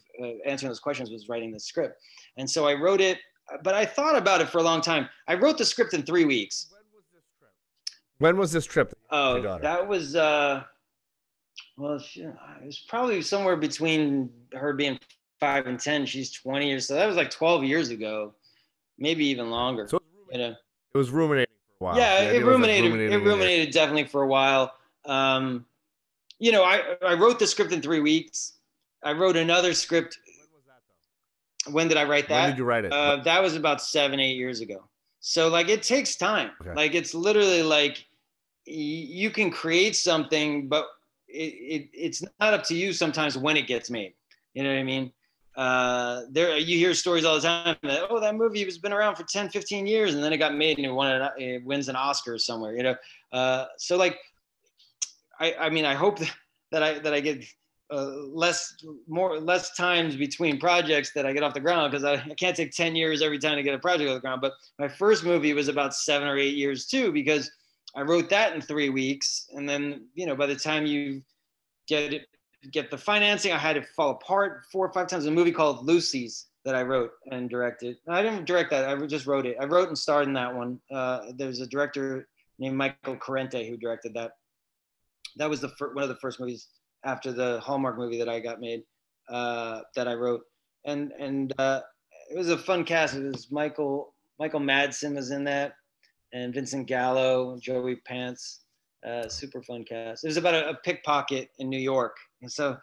answering those questions was writing the script. And so I wrote it, but I thought about it for a long time. I wrote the script in 3 weeks. When was this trip? Oh, that was, well, it was probably somewhere between her being 5 and 10. She's 20 or so. That was like 12 years ago, maybe even longer. So it was ruminating for a while. Yeah, it ruminated definitely for a while. I wrote the script in 3 weeks. I wrote another script. When was that though? When did I write that? When did you write it? That was about 7, 8 years ago. So like it takes time. Okay. Like it's literally like you can create something, but it's not up to you sometimes when it gets made. You know what I mean? there you hear stories all the time that, oh, that movie has been around for 10, 15 years and then it got made and it wins an Oscar somewhere, you know. So like I mean, I hope that I get less times between projects that I get off the ground, because I can't take 10 years every time to get a project off the ground. But my first movie was about 7 or 8 years too, because I wrote that in 3 weeks, and then, you know, by the time you get the financing, I had to fall apart 4 or 5 times. A movie called Lucy's that I wrote and directed. I didn't direct that. I just wrote it. I wrote and starred in that one. There's a director named Michael Corrente who directed that. That was one of the first movies after the Hallmark movie that I got made, that I wrote. And it was a fun cast. It was Michael Madsen was in that, and Vincent Gallo, Joey Pants. Super fun cast. It was about a pickpocket in New York. And so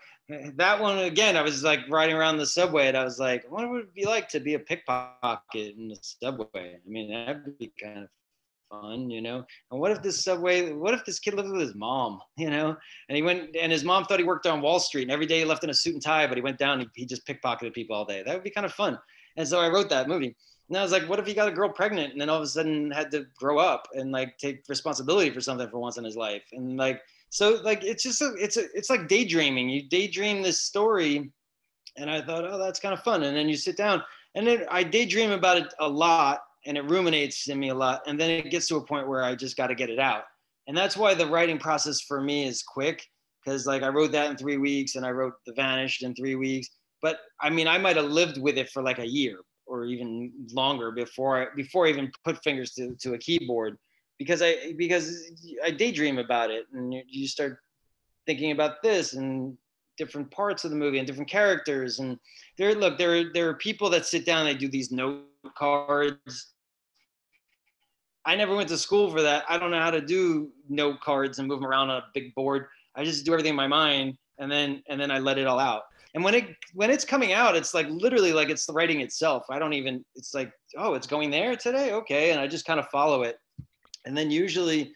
that one, again, I was like riding around the subway and I was like, what would it be like to be a pickpocket in the subway? I mean, that'd be kind of fun, you know. And what if this kid lived with his mom, you know, and he went, and his mom thought he worked on Wall Street, and every day he left in a suit and tie, but he went down and he just pickpocketed people all day. That would be kind of fun. And so I wrote that movie. And I was like, what if he got a girl pregnant and then all of a sudden had to grow up and like take responsibility for something for once in his life? And like, so like, it's just, it's like daydreaming. You daydream this story. And I thought, oh, that's kind of fun. And then you sit down and then I daydream about it a lot, and it ruminates in me a lot. And then it gets to a point where I just got to get it out. And that's why the writing process for me is quick. Cause like I wrote that in 3 weeks, and I wrote The Vanished in 3 weeks. But I mean, I might've lived with it for like a year or even longer before I even put fingers to a keyboard, because I daydream about it, and you start thinking about this and different parts of the movie and different characters. And there are people that sit down and they do these note cards. I never went to school for that. I don't know how to do note cards and move them around on a big board. I just do everything in my mind, and then I let it all out. And when it's coming out, it's like literally like it's the writing itself. I don't even, it's like, oh, it's going there today. Okay. And I just kind of follow it. And then usually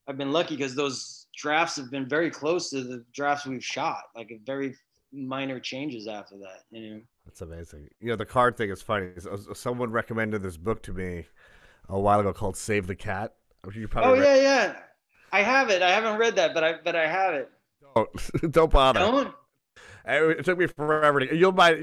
I've been lucky because those drafts have been very close to the drafts we've shot, like very minor changes after that, you know? That's amazing. You know, the card thing is funny. Someone recommended this book to me a while ago called Save the Cat. You Oh probably yeah. I have it. I haven't read that, but I have it. don't bother. Don't? It took me forever to. It might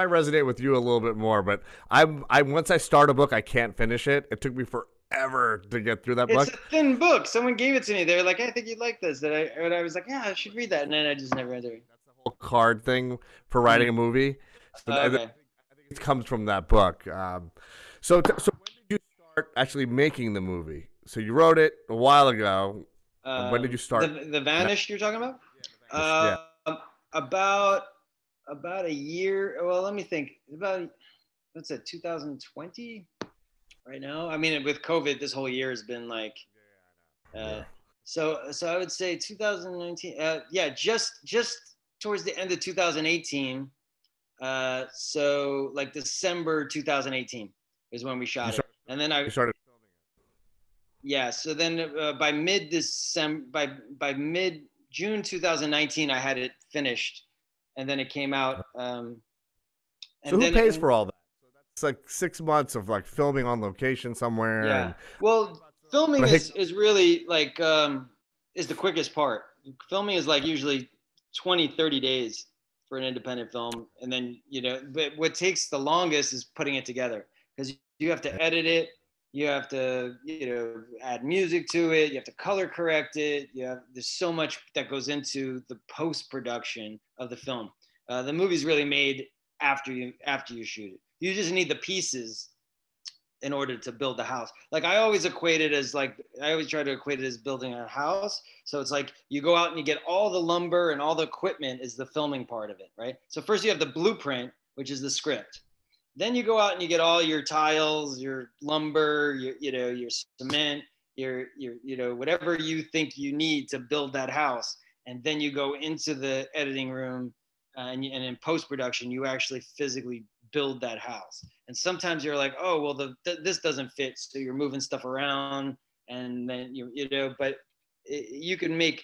resonate with you a little bit more, but I once I start a book, I can't finish it. It took me forever to get through that book. It's a thin book. Someone gave it to me. They were like, I think you'd like this. And I was like, yeah, I should read that. And then I just never read it. That's the whole card thing for writing a movie. So Okay. I think it comes from that book. So when did you start actually making the movie? So you wrote it a while ago. When did you start? The Vanished you're talking about? Yeah. About a year. Well, let me think. About, what's it, 2020 right now? I mean, with COVID, this whole year has been like, so I would say 2019. Yeah, just towards the end of 2018. So like December 2018 is when we shot it, and then I started filming it. Yeah. So then by mid December, by mid June 2019, I had it finished, and then it came out. So who pays for all that? So that's like 6 months of like filming on location somewhere. Yeah. And Well, filming is really like is the quickest part. Filming is like usually 20, 30 days for an independent film, and then, you know, but what takes the longest is putting it together, because you have to edit it. You have to, you know, add music to it. You have to color correct it. There's so much that goes into the post-production of the film. The movie's really made after you shoot it. You just need the pieces in order to build the house. Like I always try to equate it as building a house. So it's like you go out and you get all the lumber and all the equipment is the filming part of it, right? So first you have the blueprint, which is the script. Then you go out and you get all your tiles, your lumber, your cement, your whatever you think you need to build that house. And then you go into the editing room, and in post-production, you actually physically build that house. And sometimes you're like, oh, well, this doesn't fit. So you're moving stuff around, and then but you can make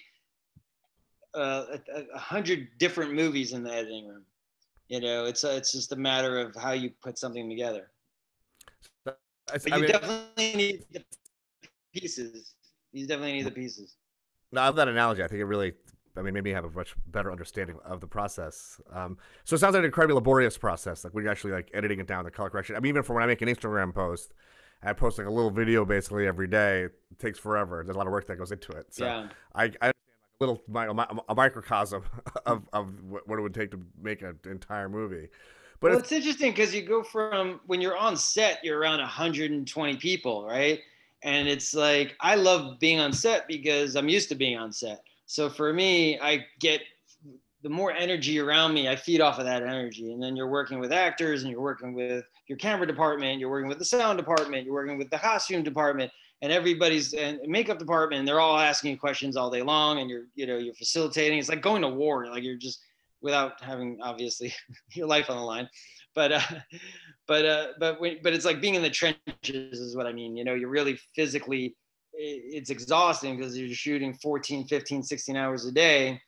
100 different movies in the editing room. It's just a matter of how you put something together. But I you mean, definitely need the pieces. You definitely need the pieces. no, I love that analogy. I think it really, I mean, made me have a much better understanding of the process. So it sounds like an incredibly laborious process, like when you're actually like editing it down, the color correction. I mean, even for when I make an Instagram post, I post like a little video basically every day. It takes forever. There's a lot of work that goes into it. So Yeah. I understand like a microcosm of what it would take to make an entire movie. But Well, it's it's interesting because you go from when you're on set, you're around 120 people, right? And it's like, I love being on set because I'm used to being on set. So for me, I get the more energy around me, I feed off of that energy. And then you're working with actors and you're working with your camera department, you're working with the sound department, you're working with the costume department, and everybody's and makeup department, and they're all asking you questions all day long, and you're facilitating. It's like going to war. Like you're just without having obviously your life on the line, but but it's like being in the trenches is what I mean. You're really physically, it's exhausting because you're shooting 14, 15, 16 hours a day,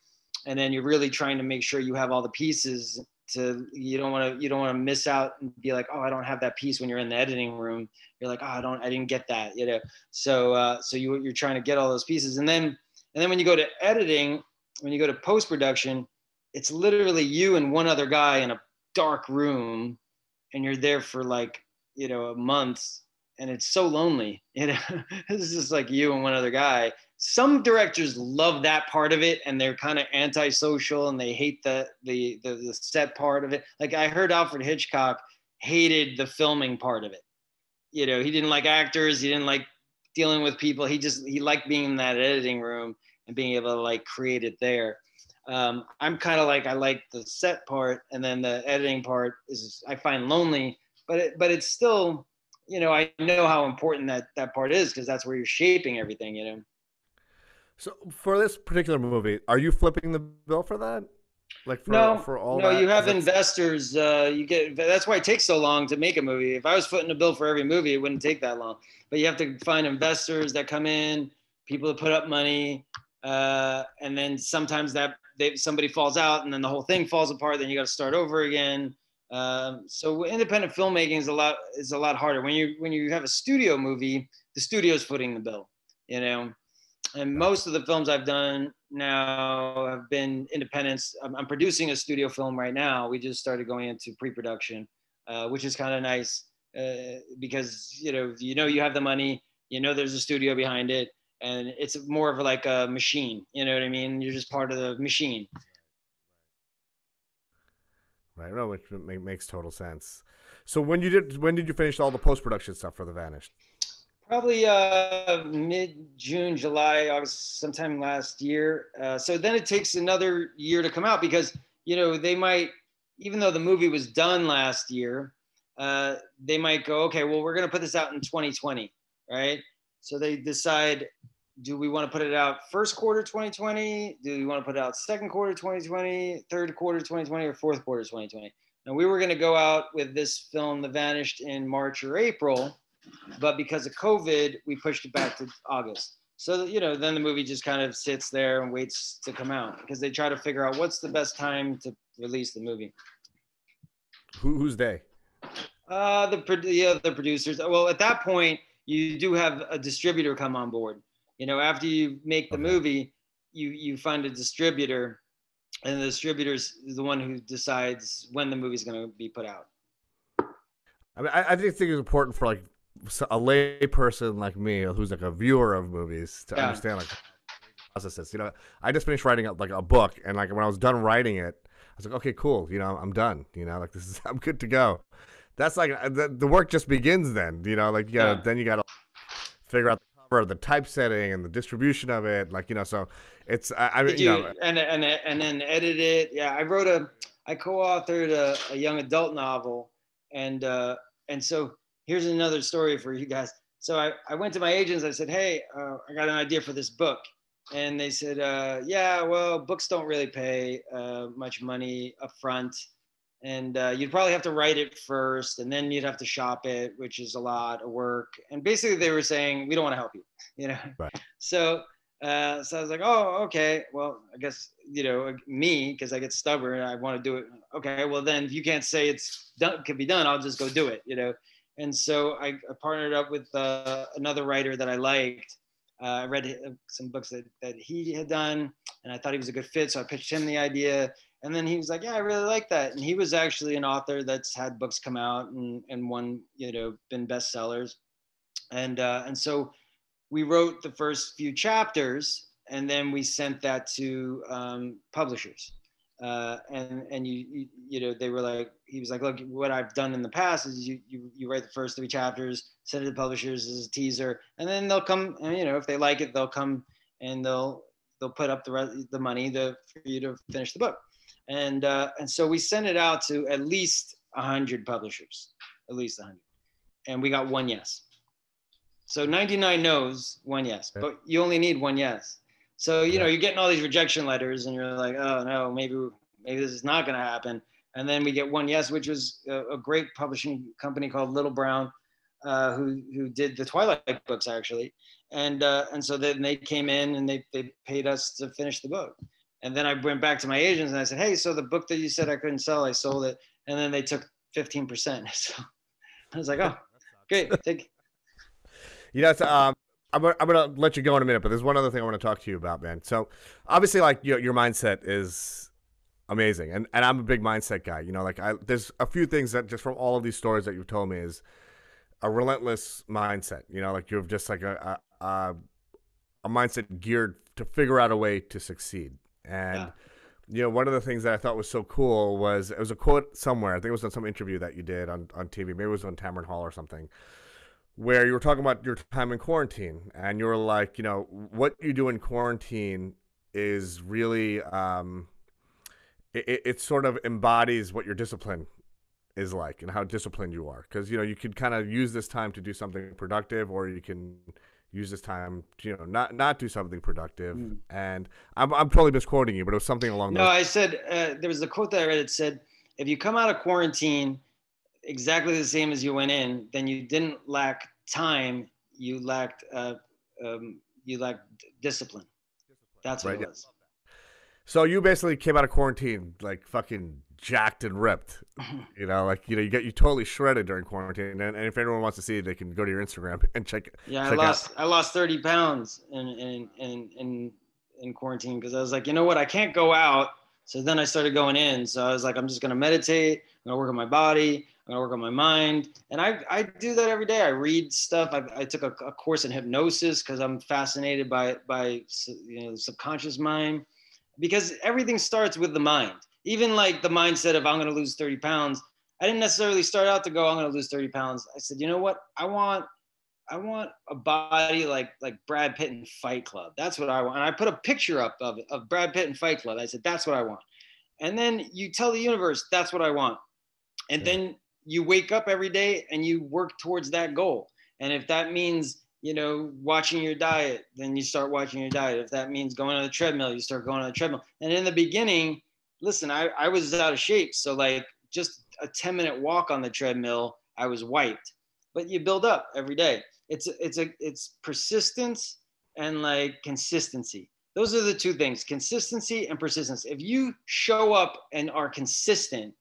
and then you're really trying to make sure you have all the pieces. You don't want to miss out and be like, oh, I don't have that piece. When you're in the editing room, you're like, oh, I didn't get that, so you're trying to get all those pieces, and then when you go to editing, when you go to post-production, it's literally you and one other guy in a dark room, and you're there for like a month, and it's so lonely. This is just like you and one other guy. Some directors love that part of it, and they're kind of antisocial, and they hate the set part of it. Like I heard Alfred Hitchcock hated the filming part of it. He didn't like actors, he didn't like dealing with people. He liked being in that editing room and being able to like create it there. I'm kind of like, I like the set part, and then the editing part is I find lonely, but it's still, I know how important that part is because that's where you're shaping everything. so for this particular movie, are you flipping the bill for that? Like No, for all no, you that? Because have that's investors. That's why it takes so long to make a movie. If I was footing a bill for every movie, it wouldn't take that long. But you have to find investors that come in, people that put up money, and then sometimes somebody falls out, and then the whole thing falls apart. Then you got to start over again. So independent filmmaking is a lot harder. When you have a studio movie, the studio's footing the bill. And most of the films I've done now have been independents. I'm producing a studio film right now. We just started going into pre-production, which is kind of nice because you have the money, there's a studio behind it, and it's more of like a machine. You know what I mean? You're just part of the machine. right. No, which makes total sense. So when did you finish all the post production stuff for The Vanished? Probably mid-June, July, August, sometime last year. So then it takes another year to come out because, they might, even though the movie was done last year, they might go, okay, well, we're going to put this out in 2020, right? So they decide, do we want to put it out first quarter 2020? Do we want to put it out second quarter 2020, third quarter 2020, or fourth quarter 2020? And we were going to go out with this film, The Vanished, in March or April, but because of COVID, we pushed it back to August. So, then the movie just kind of sits there and waits to come out because they try to figure out what's the best time to release the movie. Who's they? The producers. Well, at that point, you do have a distributor come on board. After you make the movie, you find a distributor, and the distributor is the one who decides when the movie's going to be put out. I mean, I think it's important for like a lay person like me, who's like a viewer of movies, to understand like processes. I just finished writing like a book, and like when I was done writing it, I was like, okay, cool. I'm done. Like I'm good to go. That's like the work just begins then. Like then you gotta figure out the cover, the typesetting, and the distribution of it. Like so it's I mean and then edit it. Yeah, I co-authored a young adult novel, and so here's another story for you guys. So I went to my agents. I said, hey, I got an idea for this book. And they said, yeah, well, books don't really pay much money up front. And you'd probably have to write it first, and then you'd have to shop it, which is a lot of work. And basically they were saying, we don't want to help you, Right. So So I was like, oh, okay. Well, I guess, me, because I get stubborn, I want to do it. Okay, well then, if you can't say it's done, can be done, I'll just go do it. And so I partnered up with another writer that I liked. I read some books that he had done, and I thought he was a good fit. So I pitched him the idea, and then he was like, "Yeah, I really like that." And he was actually an author that's had books come out and won, been bestsellers, and so we wrote the first few chapters, and then we sent that to publishers. And they were like, he was like, look, what I've done in the past is you write the first 3 chapters, send it to publishers as a teaser, and then they'll come, and if they like it, they'll come and they'll put up the money for you to finish the book. And so we sent it out to at least 100 publishers, at least 100, and we got 1 yes. So 99 no's, 1 yes, but you only need 1 yes. So, you're getting all these rejection letters and you're like, oh no, maybe this is not going to happen. And then we get 1 yes, which was a great publishing company called Little Brown, who did the Twilight books actually. And so then they came in and they paid us to finish the book. And then I went back to my agents and I said, hey, so the book that you said I couldn't sell, I sold it. And then they took 15%. So I was like, oh, great. I'm gonna let you go in a minute, but there's one other thing I want to talk to you about, man. So obviously, like your mindset is amazing, and I'm a big mindset guy. There's a few things that just from all of these stories that you've told me is a relentless mindset. Like you have just like a mindset geared to figure out a way to succeed. And one of the things that I thought was so cool was it was a quote somewhere. I think it was on some interview that you did on TV. Maybe it was on Tamron Hall or something, where you were talking about your time in quarantine, and you were like, what you do in quarantine is really, it sort of embodies what your discipline is like and how disciplined you are. Because, you could kind of use this time to do something productive, or you can use this time to, not do something productive. And I'm totally misquoting you, but it was something along those lines. No, I said, there was a quote that I read. It said, if you come out of quarantine exactly the same as you went in, then you didn't lack time, you lacked discipline. That's what it was. So you basically came out of quarantine like fucking jacked and ripped. You totally shredded during quarantine. And if anyone wants to see it, they can go to your Instagram and check it. Yeah, I lost 30 pounds in quarantine because I was like, you know what, I can't go out. So then I started going in. So I was like, I'm just gonna meditate, I'm gonna work on my body, I'm gonna work on my mind. And I do that every day. I read stuff. I took a course in hypnosis because I'm fascinated by the subconscious mind, because everything starts with the mind. Even like the mindset of I'm gonna lose 30 pounds. I didn't necessarily start out to go, I'm gonna lose 30 pounds. I said, you know what? I want a body like Brad Pitt in Fight Club. That's what I want. And I put a picture up of Brad Pitt in Fight Club. I said, that's what I want. And then you tell the universe, that's what I want. And then you wake up every day and you work towards that goal. And if that means, watching your diet, then you start watching your diet. If that means going on the treadmill, you start going on the treadmill. And in the beginning, listen, I was out of shape. So like just a 10-minute walk on the treadmill, I was wiped. But you build up every day. It's persistence and like consistency. Those are the two things, consistency and persistence. If you show up and are consistent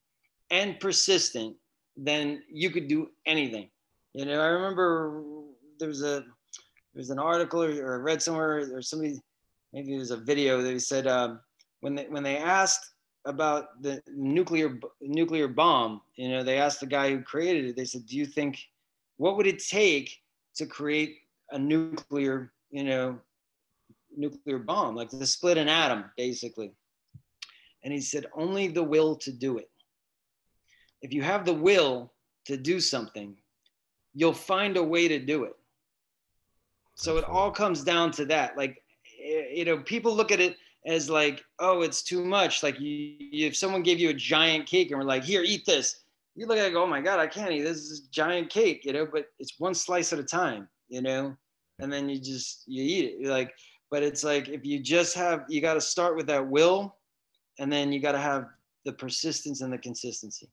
and persistent, then you could do anything. I remember there was an article or I read somewhere or somebody, maybe it was a video that said when they asked about the nuclear bomb, they asked the guy who created it, they said, do you think, what would it take to create a nuclear bomb, like to split an atom, basically? And he said, only the will to do it. If you have the will to do something, you'll find a way to do it. So it all comes down to that. Like, people look at it as like, oh, it's too much. Like if someone gave you a giant cake and were like, here, eat this. You look at it and go, oh my God, I can't eat this. This is giant cake, but it's one slice at a time, and then you eat it. Like, but it's like, if you just you got to start with that will, and then you got to have the persistence and the consistency.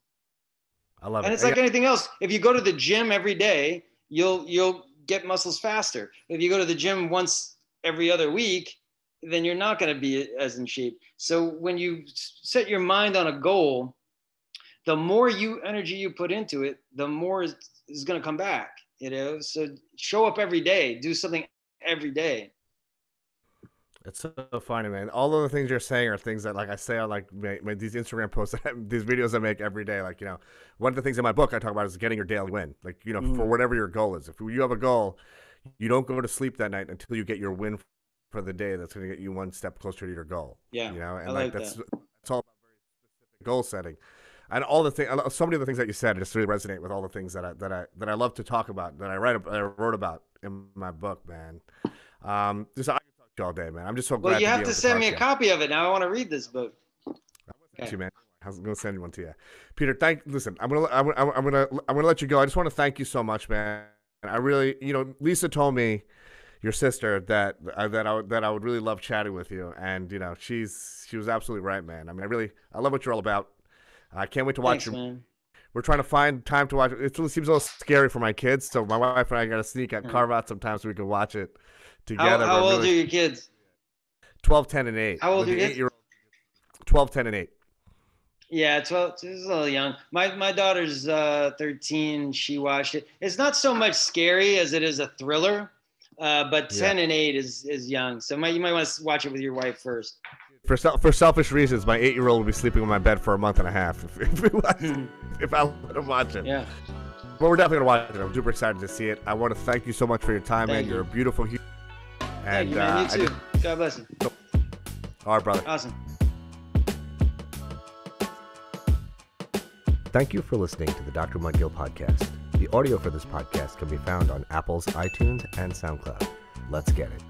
I love it. And it's like anything else. If you go to the gym every day, you'll get muscles faster. If you go to the gym once every other week, then you're not going to be as in shape. So when you set your mind on a goal, the more energy you put into it, the more is going to come back, you know? So show up every day, do something every day. It's so funny, man. All of the things you're saying are things that, like I say on like these Instagram posts, these videos I make every day. Like, you know, one of the things in my book I talk about is getting your daily win. Like, you know, for whatever your goal is. If you have a goal, you don't go to sleep that night until you get your win for the day. That's going to get you one step closer to your goal. Yeah, you know, and I like that's that. it's all about very specific goal setting. And all the things, so many of the things that you said just really resonate with all the things that I love to talk about, that I wrote about in my book, man. Just I can talk to you all day, man. I'm just so glad. Well, you have to send me a you. copy of it. Now I want to read this book. Okay. You, man. I'm gonna send one to you, Peter. Listen, I'm gonna let you go. I just want to thank you so much, man. I really, you know, Lisa told me, your sister, that I would really love chatting with you, and you know, she was absolutely right, man. I mean, I love what you're all about. I can't wait to watch you. Man. We're trying to find time to watch it. It seems a little scary for my kids, so my wife and I got to carve out some time so we can watch it together. How old are your kids? 12, 10, and 8. How old are your kids? 12, 10, and 8. Yeah, 12. It's a little young. My daughter's 13. She watched it. It's not so much scary as it is a thriller, but 10 and 8 is young. So you might want to watch it with your wife first. For selfish reasons, my 8-year-old will be sleeping in my bed for a month and a half if I let him watch it. Yeah. But we're definitely gonna watch it. I'm super excited to see it. I want to thank you so much for your time, man. You're a beautiful human. And thank you, man. You too. God bless you. All right, brother. Awesome. Thank you for listening to the Dr. Mudgil podcast. The audio for this podcast can be found on Apple's iTunes and SoundCloud. Let's get it.